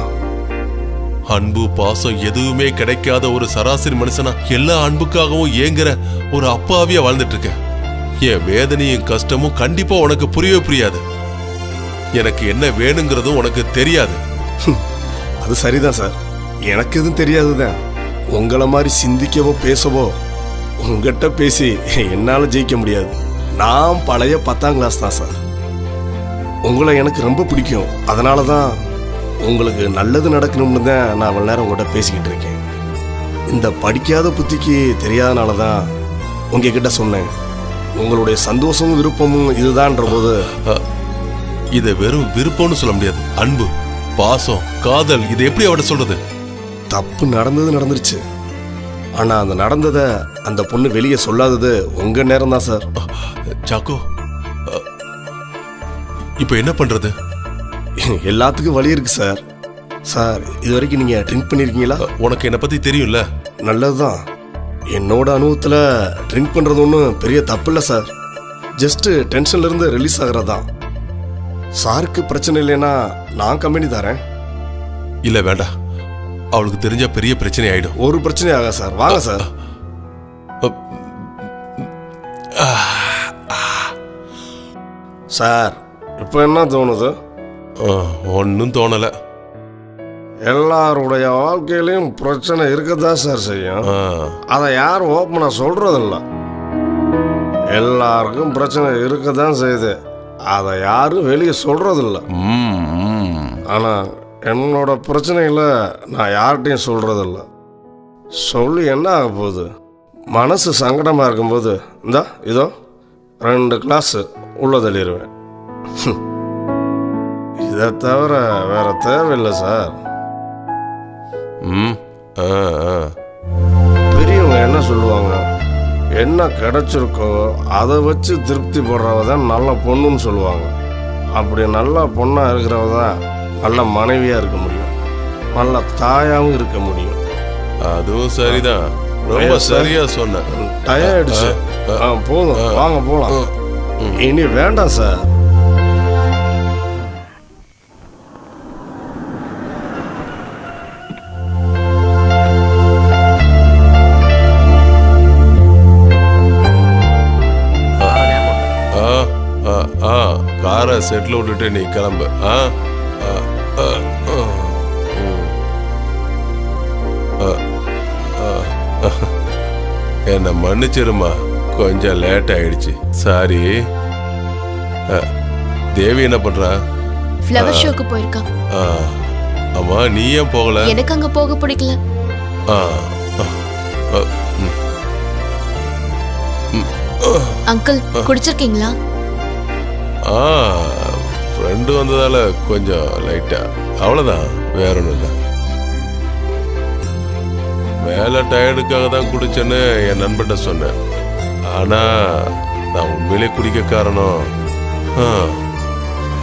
அன்பு பாசம் எதுவுமே கிடைக்காத ஒரு சராசரி மனுஷனா எல்லா அன்புக்காகவும் ஏங்குற ஒரு அப்பாவியா வாழ்ந்துட்டு இருக்கேன். என் வேதனையும் கஷ்டமும் கண்டிப்பா உனக்கு புரியவே புரியாது. எனக்கு என்ன வேணுங்கிறதும் உனக்கு தெரியாது. அது சரிதான் சார், எனக்கு எதுவும் தெரியாதுதான். உங்களை மாதிரி சிந்திக்கவோ பேசவோ உங்ககிட்ட பேசி என்னால ஜெயிக்க முடியாது. நான் பழைய 10ஆம் கிளாஸ் தான் சார். உங்களை எனக்கு ரொம்ப பிடிக்கும். அதனால தான் உங்களுக்கு நல்லது நடக்கணும்னு தான் நான் அவ்வளோ நேரம் உங்கள்கிட்ட பேசிக்கிட்டு இருக்கேன். இந்த படிக்காத புத்திக்கு தெரியாதனால தான் உங்ககிட்ட சொன்னேன். உங்களுடைய சந்தோஷமும் விருப்பமும் இதுதான்ற போது இதை வெறும் விருப்பம்னு சொல்ல முடியாது. அன்பு, பாசம், காதல், இது எப்படி அவட சொல்றது? தப்பு நடந்துருச்சு. ஆனா அந்த நடந்ததை அந்த பொண்ணு வெளியே சொல்லாதது உங்க நேரம் தான் சார். சாக்கோ, இப்ப என்ன பண்றது? எல்லாத்துக்கும் வழி இருக்கு சார். சார், இது வரைக்கும் நீங்க ட்ரிங்க் பண்ணிருக்கீங்களா? உனக்கு என்ன பத்தி தெரியும்ல. நல்லதுதான். என்னோட அனுபவத்துல ட்ரிங்க் பண்றது ஒன்றும் பெரிய தப்பு இல்லை சார். ஜஸ்ட் டென்ஷன்ல இருந்து ரிலீஸ் ஆகிறதான். சாருக்கு பிரச்சனை இல்லைன்னா நான் கம்பெனி தரேன். இல்ல வேண்டாம், அவளுக்கு தெரிஞ்ச பெரிய பிரச்சனை ஆயிடும். ஒரு பிரச்சனை ஆகா சார், வாங்க சார். சார், இப்போ என்ன தோணுது? ஒன்றும் தோணல. எல்லாருடைய வாழ்க்கையிலையும் பிரச்சனை இருக்கதான் சார் செய்யும். அதை யாரும் ஓப்பனாக சொல்றதில்ல. எல்லாருக்கும் பிரச்சனை இருக்கதான் செய்யுது, அதை யாரும் வெளியே சொல்றதில்ல. ஆனா என்னோட பிரச்சனைகளை நான் யார்கிட்டையும் சொல்றதில்ல. சொல்லி என்ன ஆக போகுது? மனசு சங்கடமாக இருக்கும்போது இந்தா இதோ 2 கிளாஸ் உள்ள தள்ளிடுவேன். இதை தவிர வேற தேவையில்லை சார். பெரியவங்க என்ன சொல்லுவாங்க, என்ன கிடைச்சிருக்கோ அதை வச்சு திருப்தி போடுறவ தான் நல்ல பொண்ணுன்னு சொல்லுவாங்க. அப்படி நல்ல பொண்ணாக இருக்கிறவ தான் நல்ல மனைவியாக இருக்க முடியும், நல்ல தாயாகவும் இருக்க முடியும். அதுவும் சரிதான், ரொம்ப சரியா சொன்ன. டயம் ஆயிடுச்சு, போதும் வாங்க போகலாம். இனி வேண்டாம் சார். காரை செட்டில் விட்டுட்டு நீ கிளம்பு. என்ன மன்னிச்சிருமா, கொஞ்சம் லேட் ஆயிடுச்சு, சாரி. தேவி என்ன பண்றா? ஃப்ளவர் ஷோக்கு போயிருக்கா. அம்மா நீ ஏன் போகல? எனக்கு அங்க போக பிடிக்கல. அங்கிள் குடிச்சிருக்கீங்களா? ஃப்ரெண்டு வந்ததால கொஞ்சம் லைட்டா, அவ்வளவுதான், வேற ஒன்றும் இல்லை. வேலை டயர்டுக்காக தான் குடிச்சேன்னு என் நண்பன்கிட்ட சொன்னேன். ஆனா நான் உண்மையிலே குடிக்க காரணம்,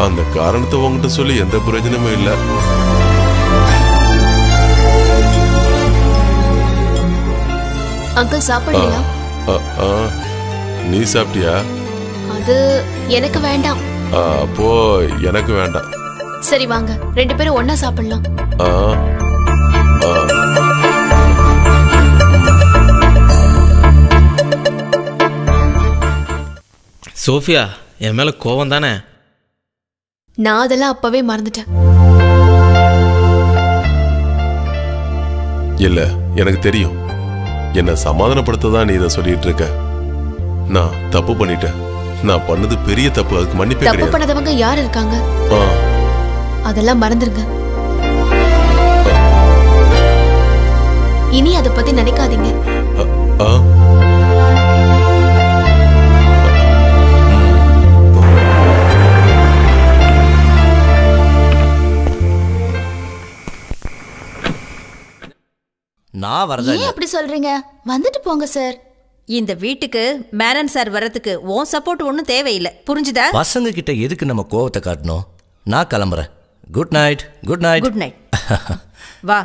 அந்த காரணத்தை உங்ககிட்ட சொல்லி எந்த பிரயோஜனமும் இல்லை. அங்கிள் சாப்பிடலையா? நீ சாப்பிட்டியா? அது எனக்கு வேண்டாம். அப்போ எனக்கு வேண்டாம். சரி வாங்க 2 பேரும் ஒண்ணா சாப்பிடலாம். சோஃபியா, என் மேல கோவம் தானே? நான் அதெல்லாம் அப்பவே மறந்துட்டேன். இல்ல, எனக்கு தெரியும். என்ன சமாதானப்படுத்த தான் நீ இதை சொல்லிட்டு இருக்க. நான் தப்பு பண்ணிட்டேன். நான் பண்ணது பெரிய தப்பு, அதுக்கு மன்னிப்பே கிடையாது. தப்பு பண்ணதவங்க யார் இருக்காங்க? அதெல்லாம் மறந்துருங்க. இனி அதை பத்தி நினைக்காதீங்க. நான் வரதா? ஏன் அப்படி சொல்றீங்க? வந்துட்டு போங்க சார். இந்த வீட்டுக்கு மேனன் சார் வர்றதுக்கு உன் சப்போர்ட் ஒன்றும் தேவையில்லை, புரிஞ்சுதா? பசங்க கிட்ட எதுக்கு நம்ம கோவத்தை காட்டணும்? நான் கிளம்புறேன். Good night. Good night. Good night. வா.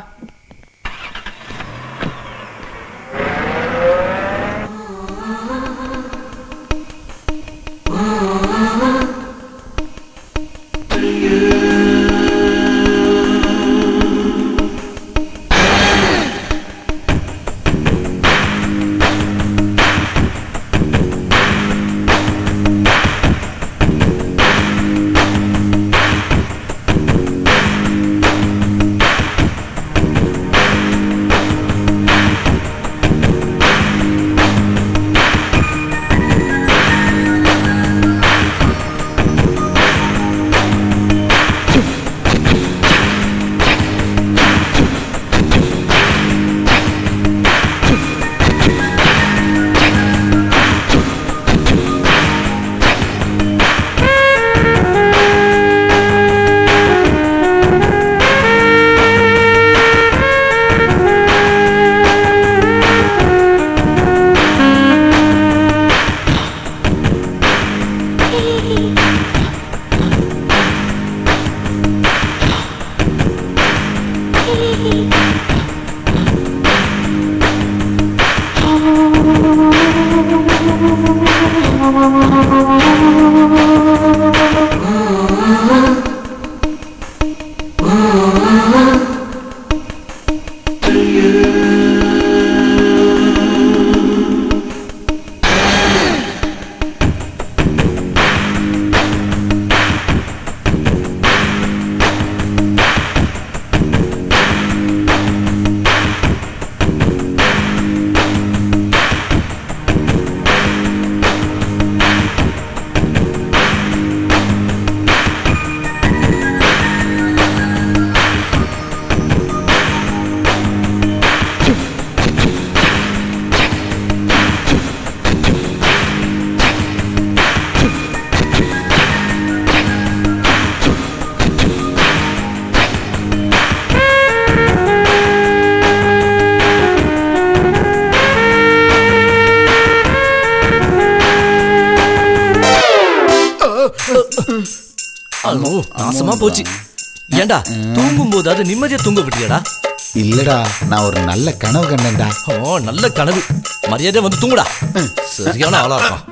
நாசமா போச்சு. ஏண்டா தூங்கும் போது அது நிம்மதியா தூங்க விட்டியாடா? இல்லடா, நான் ஒரு நல்ல கனவு கண்டேன்டா. ஓ, நல்ல கனவு. மரியாதை வந்து தூங்குடா. சரியான ஆளா இருக்கான்.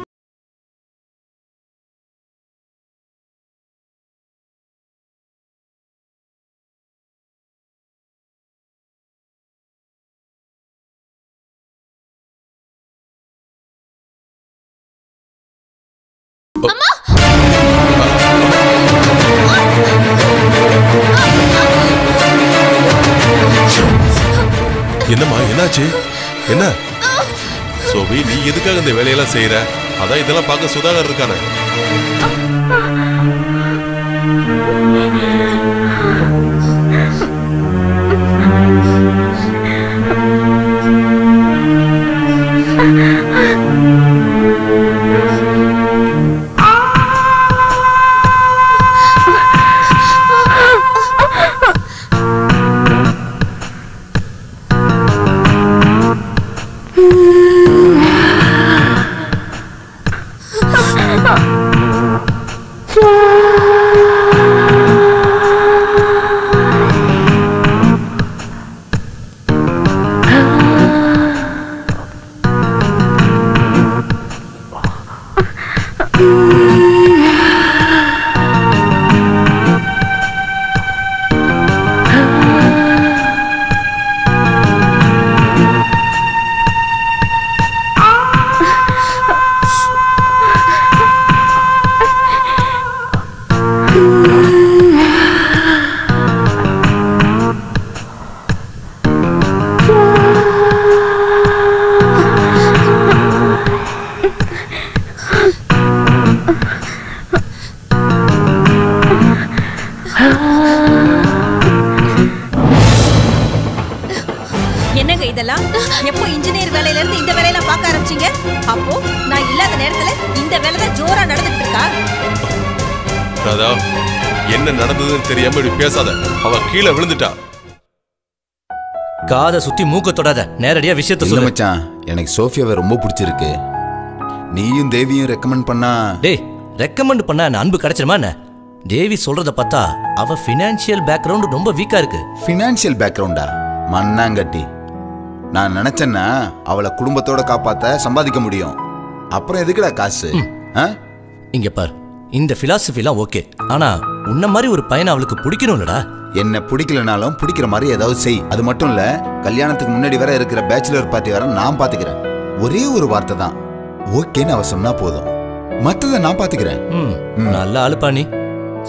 என்னம்மா, என்னாச்சு? என்ன சோபி, நீ எதுக்காக இந்த வேலையெல்லாம் செய்யற? அதான் இதெல்லாம் பார்க்க சுதாகர் இருக்கானே. என்னங்க இதெல்லாம்? எப்போ இன்ஜினியர் வேலையில இருந்து இந்த வேலையெல்லாம் பார்க்க ஆரம்பிச்சீங்க? அப்போ நான் இல்லாத நேரத்துல இந்த வேலை தான் ஜோரா நடந்துட்டு இருக்கா? ராதா, என்ன நடந்ததுன்னு தெரியாம இப்படி பேசாத. அவ கீழே விழுந்துட்டா. காதை சுத்தி மூக்க தொடாத. நேரடியா விஷயத்த சொல்லு மச்சான். எனக்கு சோஃபியாவை ரொம்ப பிடிச்சிருக்கு. நீயும் தேவியும் ரெக்கமெண்ட் பண்ணா. டேய், ரெக்கமெண்ட் பண்ணா என்ன அன்பு கிடைச்சிருமா என்ன? தேவி சொல்றத பார்த்தா அவ ஃபினான்ஷியல் பேக்ரவுண்ட் ரொம்ப வீக்கா இருக்கு. ஃபினான்ஷியல் பேக்ரவுண்டா? மண்ணாங்கட்டி. நான் நினைச்சேன்னா அவளை குடும்பத்தோட காப்பாத்த சம்பாதிக்க முடியும். அப்புறம் எதுக்குடா காசு? இங்க பார், இந்த பிலாசபிலாம் ஓகே. ஆனா உன்ன மாதிரி ஒரு பையனை அவளுக்கு பிடிக்கணும்லடா. என்ன பிடிக்கலனாலும் பிடிக்கிற மாதிரி ஏதாவது செய். அது மட்டும் இல்ல, கல்யாணத்துக்கு முன்னாடி வர இருக்கிற பேச்சுலர் பார்ட்டி வர நான் பாத்துக்கிறேன். ஒரே ஒரு வார்த்தை தான் ஓகேன்னு அவ சொன்னா போதும். மத்தத நான் பாத்துக்கிறேன். நல்ல ஆளுப்பா நீ.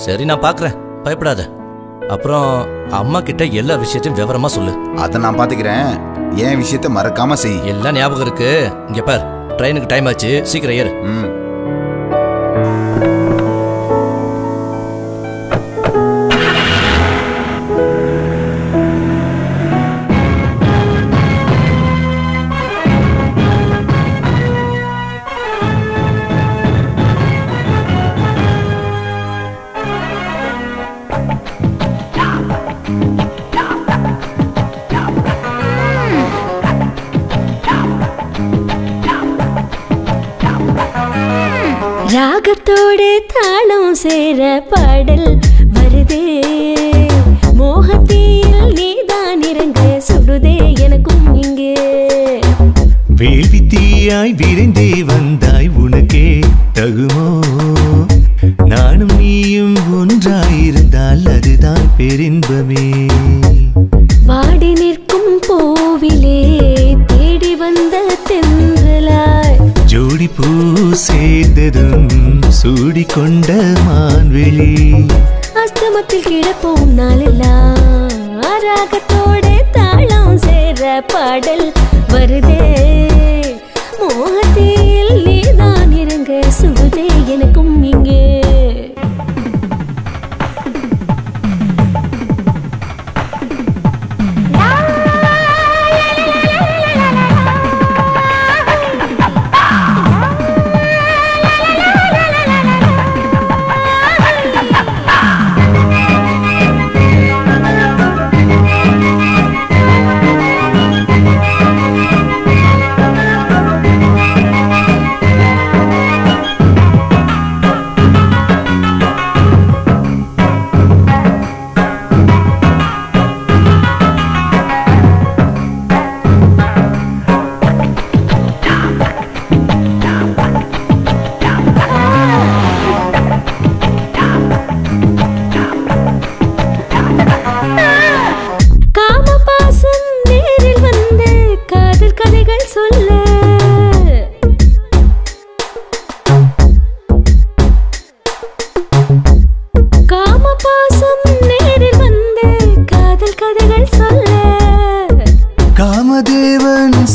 சரி, நான் பாக்குறேன், பயப்படாத. அப்புறம் அம்மா கிட்ட எல்லா விஷயத்தையும் விவரமா சொல்லு. அதை நான் பாத்துக்கிறேன். என் விஷயத்த மறக்காம செய். எல்லாம் ஞாபகம் இருக்கு. இங்க பார், ட்ரெயினுக்கு டைம் ஆச்சு, சீக்கிரம் ஏறு. ராகத்தோடு தாளம் சேர பாடல் வருதே, மோகத்தீயில் நீதான் இறங்க சுடுதே எனக்கும் இங்கே. வேள்வி தீயாய் விரைந்தே வந்தாய், உனக்கே தகுமோ? நானும் நீயும் ஒன்றாயிருந்தால் அதுதான் பெரின்பமே. வாடி நிற்கும் பூவிலே தேடி வந்த தென்றலாய், ஜோடி பூ சேர்ந்ததும் சூடிக்கொண்ட மான்வெளி. அஸ்தமத்தில் கிடப்போம் நாளெல்லாம், ராகத்தோடு தாளம் சேர பாடல் வருதே, மோகத்தில் நீதான் இறங்க சுடுதே எனக்கும் இங்கே.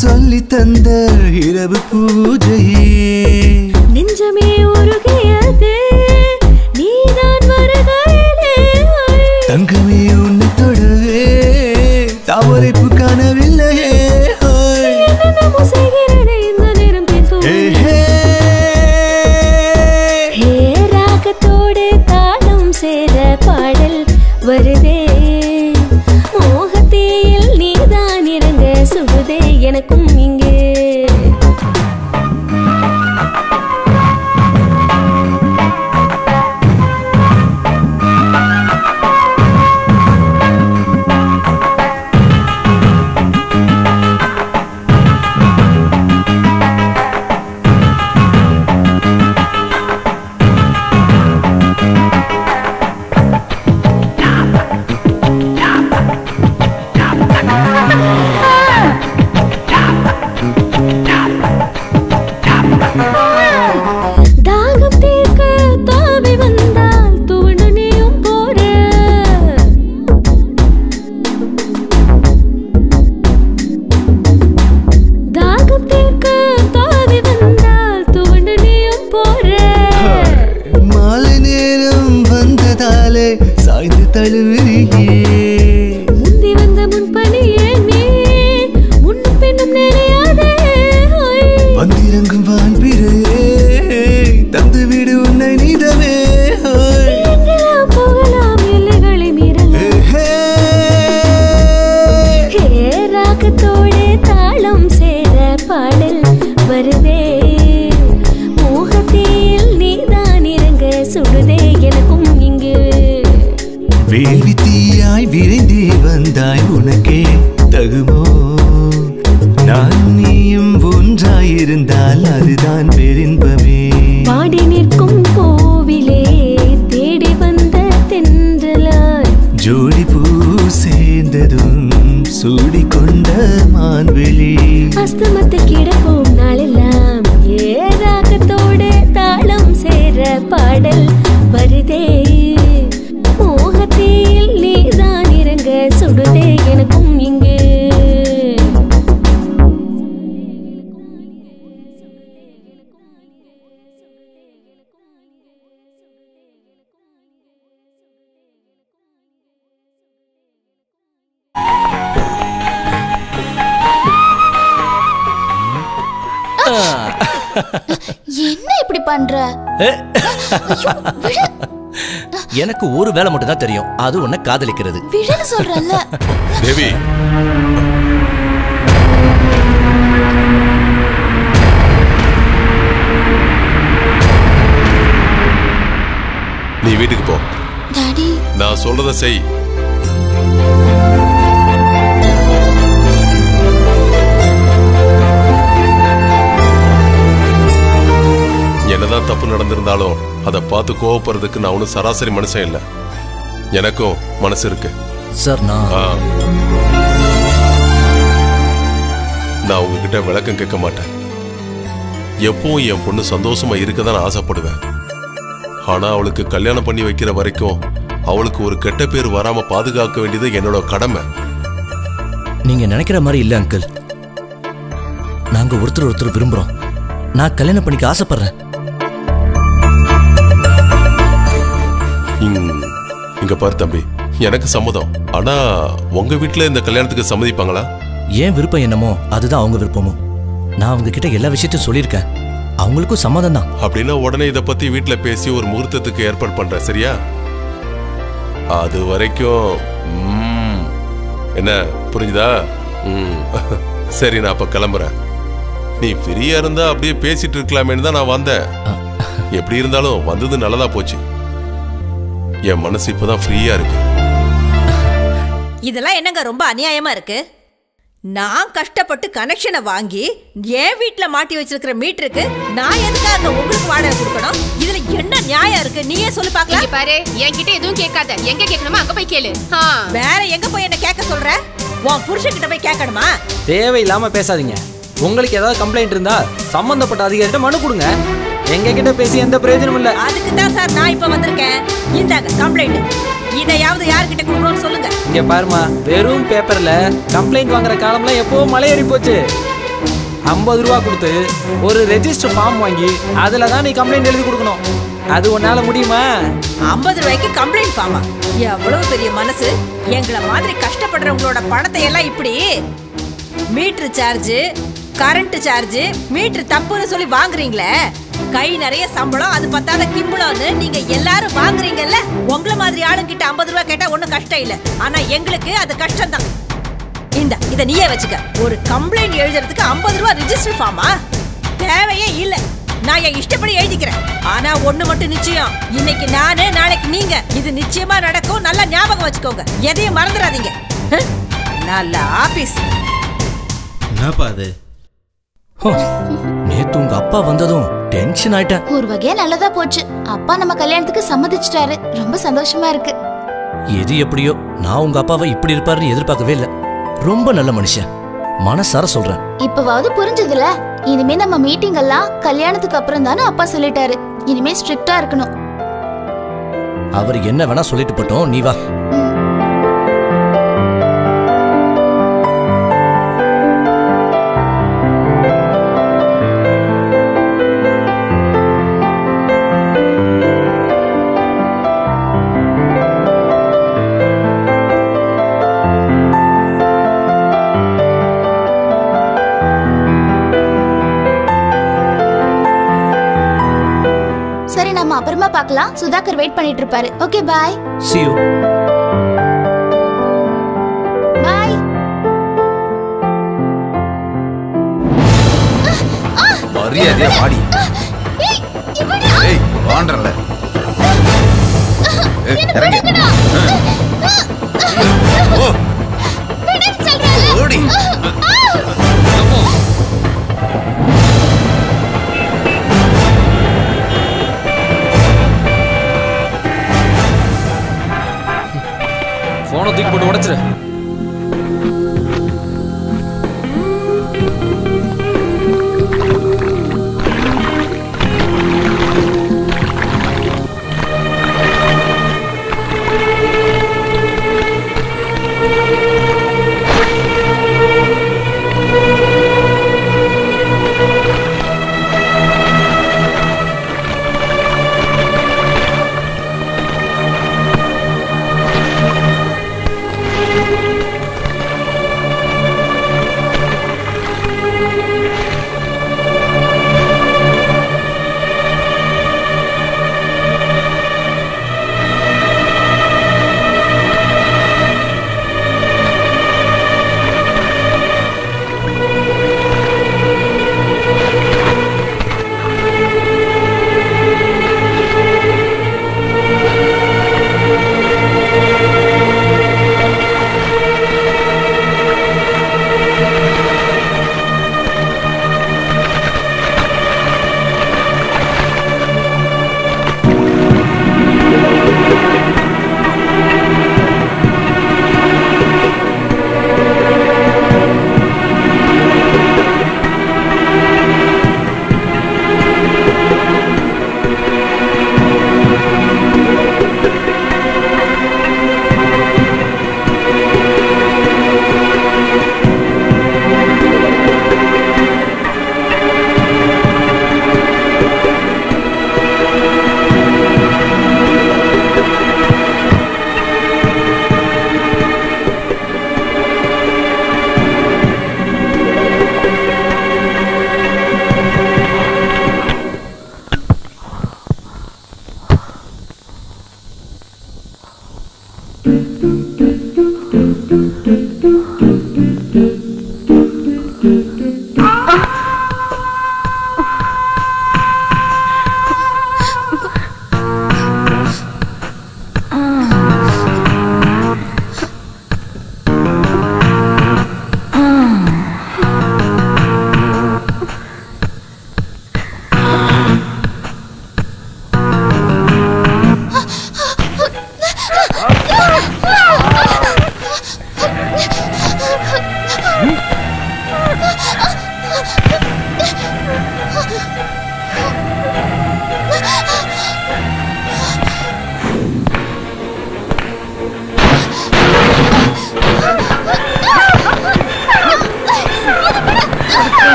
சொல்லி தந்த இரவு பூஜையே நெஞ்சமே உருகியது நீதான் வருகையிலே தங்கமே உன்னை தொடவே தவறைப்பு காணவில்லையே என்னென்னமோ செய்கிறதே இந்த நேரம் ராகத்தோடு தாளம் சேர பாடல் வருதே மோகத்தேயில் நீதான் இறங்க சுடுதே எனக்கும் இங்கே தாகம் தீர்க்க தாவி வந்தால் துவண்டு நீயும் போற தாகம் தீர்க்க தாவி வந்தால் துவண்டு நீயும் போற மாலை நேரம் வந்ததாலே சாய்ந்து தழுவியே முந்தி வந்த முன்பனியே நீ முன் பின்னும் நினையாதே வந்திறங்கும் வான்பிரையே தந்து விடு உன்னை நீதமே எங்கெல்லாம் போகலாம் எல்லைகளை மீறலாம் ராகத்தோடு தாளம் சேர பாடல் வருதே மோகத்தில் நீதான் இறங்க சுடுதே எனக்கும் இங்கு வேள்வி தீயாய் விரைந்தே வந்தாய் உனக்கே தகுமோ நான் நீயும் ஒன்றாயிருந்தால் அதுதான் பெரின்பமே பாடி நிற்கும் கோவிலே தேடி வந்த தென்றலாய் ஜோடி பூ சேர்ந்ததும் சூடிக்கொண்ட மான்வெளி அஸ்தமத்து கிடப்போம் நாளெல்லாம் ஏராகத்தோடு தாளம் சேர பாடல் வருதே மோகத்தில் நீதான் இறங்க சுடுதே எனக்கும் இங்கு என்ன இப்படி பண்ற? எனக்கு ஒரு வேலை மட்டும் தான் தெரியும், அது உன்னை காதலிக்கிறது. விடுன்னு சொல்றல்ல. தேவி, நீ வீட்டுக்கு போ. டாடி, நான் சொல்றத செய். என்னதான் தப்பு நடந்திருந்தாலும் அதை பார்த்து கோவப்படுறதுக்கு நான் ஒன்றும் சராசரி மனுஷன் இல்லை. எனக்கும் மனசு இருக்கு சார். நான் உங்ககிட்ட விளக்கம் கேட்க மாட்டேன். எப்பவும் என் பொண்ணு சந்தோஷமா இருக்கதான் நான் ஆசைப்படுவேன். ஆனா அவளுக்கு கல்யாணம் பண்ணி வைக்கிற வரைக்கும் அவளுக்கு ஒரு கெட்ட பேர் வராம பாதுகாக்க வேண்டியது என்னோட கடமை. நீங்க நினைக்கிற மாதிரி இல்ல அங்கிள். நாங்க ஒருத்தர் ஒருத்தர் விரும்புறோம். நான் கல்யாணம் பண்ணிக்க ஆசைப்படுறேன். இங்க பாரு தம்பி, எனக்கு சம்மதம். ஆனா உங்க வீட்டுல இந்த கல்யாணத்துக்கு சம்மதிப்பாங்களா? ஏன் விருப்பம் என்னமோ அதுதான் அவங்க விருப்பமும். நான் அவங்க கிட்ட எல்லா விஷயத்தையும் சொல்லியிருக்கேன். அவங்களுக்கும் சம்மதம் தான். அப்படின்னா உடனே இதை பத்தி வீட்டுல பேசி ஒரு முகூர்த்தத்துக்கு ஏற்பாடு பண்றேன், சரியா? அது வரைக்கும் என்ன புரிஞ்சுதா? சரி, நான் அப்ப கிளம்புறேன். நீ ஃப்ரீயா இருந்தா அப்படியே பேசிட்டு இருக்கலாமேன்னு தான் நான் வந்தேன். எப்படி இருந்தாலும் வந்தது நல்லதா போச்சு. என் மனசு இப்பதான் ஃப்ரீயா இருக்கு. இதெல்லாம் என்னங்க ரொம்ப அநியாயமா இருக்கு? நான் கஷ்டப்பட்டு கனெக்ஷனை வாங்கி என் வீட்டுல மாட்டி வச்சிருக்கிற மீட்டருக்கு நான் எதுக்காக உங்களுக்கு வாடகை கொடுக்கணும்? இதுல என்ன நியாயம் இருக்கு? நீயே சொல்லு பாக்கலாம். பாரு, என்கிட்ட எதுவும் கேட்காத. எங்க கேட்கணுமா அங்க போய் கேளு. வேற எங்க போய் என்ன கேட்க சொல்ற? உன் புருஷன் கிட்ட போய் கேட்கணுமா? தேவையில்லாம பேசாதீங்க. உங்களுக்கு ஏதாவது கம்ப்ளைண்ட் இருந்தா சம்பந்தப்பட்ட அதிகாரிகிட்ட மனு கொடுங்க. எங்க கிட்ட பேசி எந்த பிரயோஜனமும் இல்ல. அதுக்கு தான் சார் நான் இப்ப வந்திருக்கேன். இந்தாங்க கம்ப்ளைண்ட். இதையாவது யார்கிட்ட கொடுக்கணும்னு சொல்லுங்க. இங்க பாருமா, வெறும் பேப்பர்ல கம்ப்ளைண்ட் வாங்குற காலம்லாம் எப்பவும் மலையேறி போச்சு. 50 ரூபா கொடுத்து ஒரு ரெஜிஸ்டர் ஃபார்ம் வாங்கி அதில் தான் நீ கம்ப்ளைண்ட் எழுதி கொடுக்கணும். அது உன்னால முடியுமா? 50 ரூபாய்க்கு கம்ப்ளைண்ட் ஃபார்மா? எவ்வளவு பெரிய மனசு! எங்களை மாதிரி கஷ்டப்படுறவங்களோட பணத்தை எல்லாம் இப்படி meter charge, current charge, meter தப்புன்னு சொல்லி வாங்குறீங்களே. கை நிறைய சம்பளம், அது பத்தாத கிம்பளம்னு நீங்க எல்லாரும் வாங்குறீங்கல்ல. உங்களை மாதிரி ஆளுங்கிட்ட 50 ரூபாய் கேட்டா ஒன்றும் கஷ்டம் இல்லை. ஆனா எங்களுக்கு அது கஷ்டம் தான். இத நீயே வச்சுக்க. ஒரு கம்ப்ளைண்ட் எழுதுறதுக்கு 50 ரூபாய் ரிஜிஸ்டர் ஃபார்மா? தேவையே இல்லை. நான் என் இஷ்டப்படி எழுதிக்கிறேன். ஆனா ஒண்ணு மட்டும் நிச்சயம், இன்னைக்கு நானு, நாளைக்கு நீங்க. இது நிச்சயமா நடக்கும். நல்லா ஞாபகம் வச்சுக்கோங்க. எதையும் மறந்துடாதீங்க. நல்ல ஆபீஸ். என்னப்பா அது? நேத்து உங்க அப்பா வந்ததும் டென்ஷன் ஆயிட்டேன். ஒரு வகையா நல்லதா போச்சு. அப்பா நம்ம கல்யாணத்துக்கு சம்மதிச்சிட்டாரு. ரொம்ப சந்தோஷமா இருக்கு. எது எப்படியோ நான் உங்க அப்பாவை இப்படி இருப்பாருன்னு எதிர்பார்க்கவே இல்லை. ரொம்ப நல்ல மனுஷன், மனசார சொல்றேன். இப்பவாவது புரிஞ்சதுல. இனிமே நம்ம மீட்டிங் எல்லாம் கல்யாணத்துக்கு அப்புறம் தானே அப்பா சொல்லிட்டாரு. இனிமே ஸ்ட்ரிக்டா இருக்கணும். அவர் என்ன வேணா சொல்லிட்டு போட்டோம், நீ வா. சரி, நம்ம அப்புறமா பார்க்கலாம். சுதாகர் வெயிட் பண்ணிட்டு இருப்பாரு. Okay, bye. See you. பாய். மரியாதையா வாடி. ஏய், வாண்டறல. இறங்கு. ஓ. ஓடி. போனை தூக்கி போட்டு உடைச்சிரு.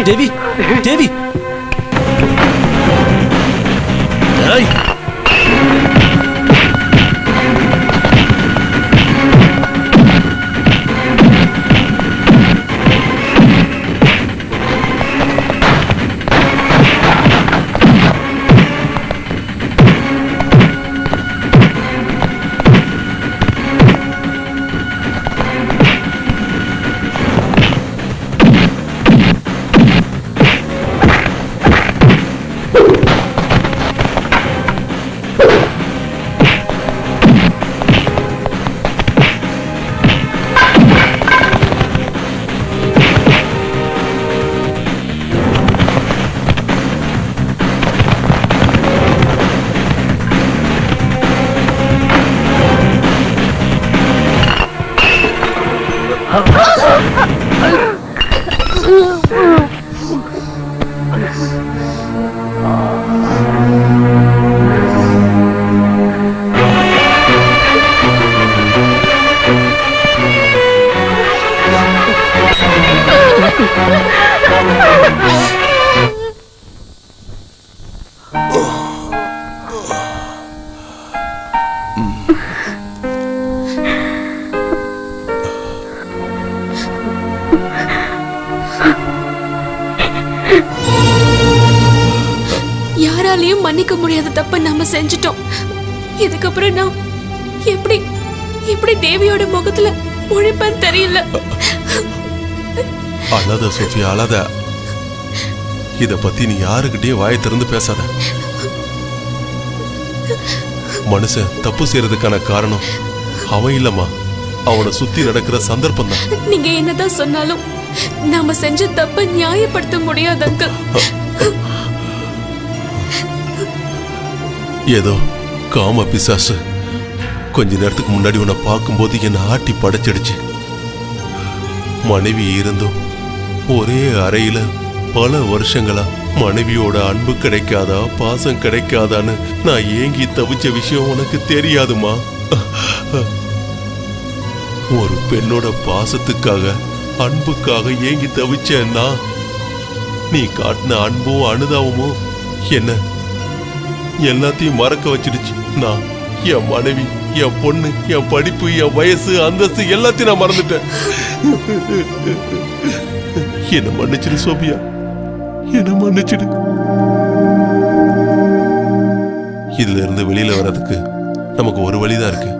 தேவி தேவி ஏய் யாராலையும் மன்னிக்க முடியாத தப்ப நம்ம செஞ்சுட்டோம். இதுக்கப்புறம் நான் எப்படி எப்படி தேவியோட முகத்துல முழிப்பேன்னு தெரியல. அழாத சோஃபியா, அழாத. இத பத்தி நீ யாருக்கிட்டயும் வாயை திறந்து பேசாத. மனுஷன் தப்பு செய்யறதுக்கான காரணம் அவன் இல்லம்மா, அவனை சுத்தி நடக்கிற சந்தர்ப்பம் தான். நீங்க என்னதான் சொன்னாலும் நாம செஞ்ச தப்ப நியாயப்படுத்த முடியாது அங்கிள். ஏதோ காம பிசாசு கொஞ்ச நேரத்துக்கு முன்னாடி உன்னை பார்க்கும்போது என்னை ஆட்டி படைச்சிடுச்சு. மனைவி இருந்தும் ஒரே அறையில பல வருஷங்களா மனைவியோட அன்பு கிடைக்காதா, பாசம் கிடைக்காதான்னு நான் ஏங்கி தவிச்ச விஷயம் உனக்கு தெரியாதுமா. ஒரு பெண்ணோட பாசத்துக்காக, அன்புக்காக ஏங்கி தவிச்சேன்னா நீ காட்டின அன்பும் அனுதாபமும் என்ன எல்லாத்தையும் மறக்க வச்சிடுச்சு. நான் என் மனைவி, என் பொண்ணு, என் படிப்பு, என் வயசு, அந்தஸ்து எல்லாத்தையும் நான் மறந்துட்டேன். என்ன மன்னிச்சிடு சோபியா, என்ன மன்னிச்சிடு. இதுல இருந்து வெளியில வர்றதுக்கு நமக்கு ஒரு வழிதான் இருக்கு.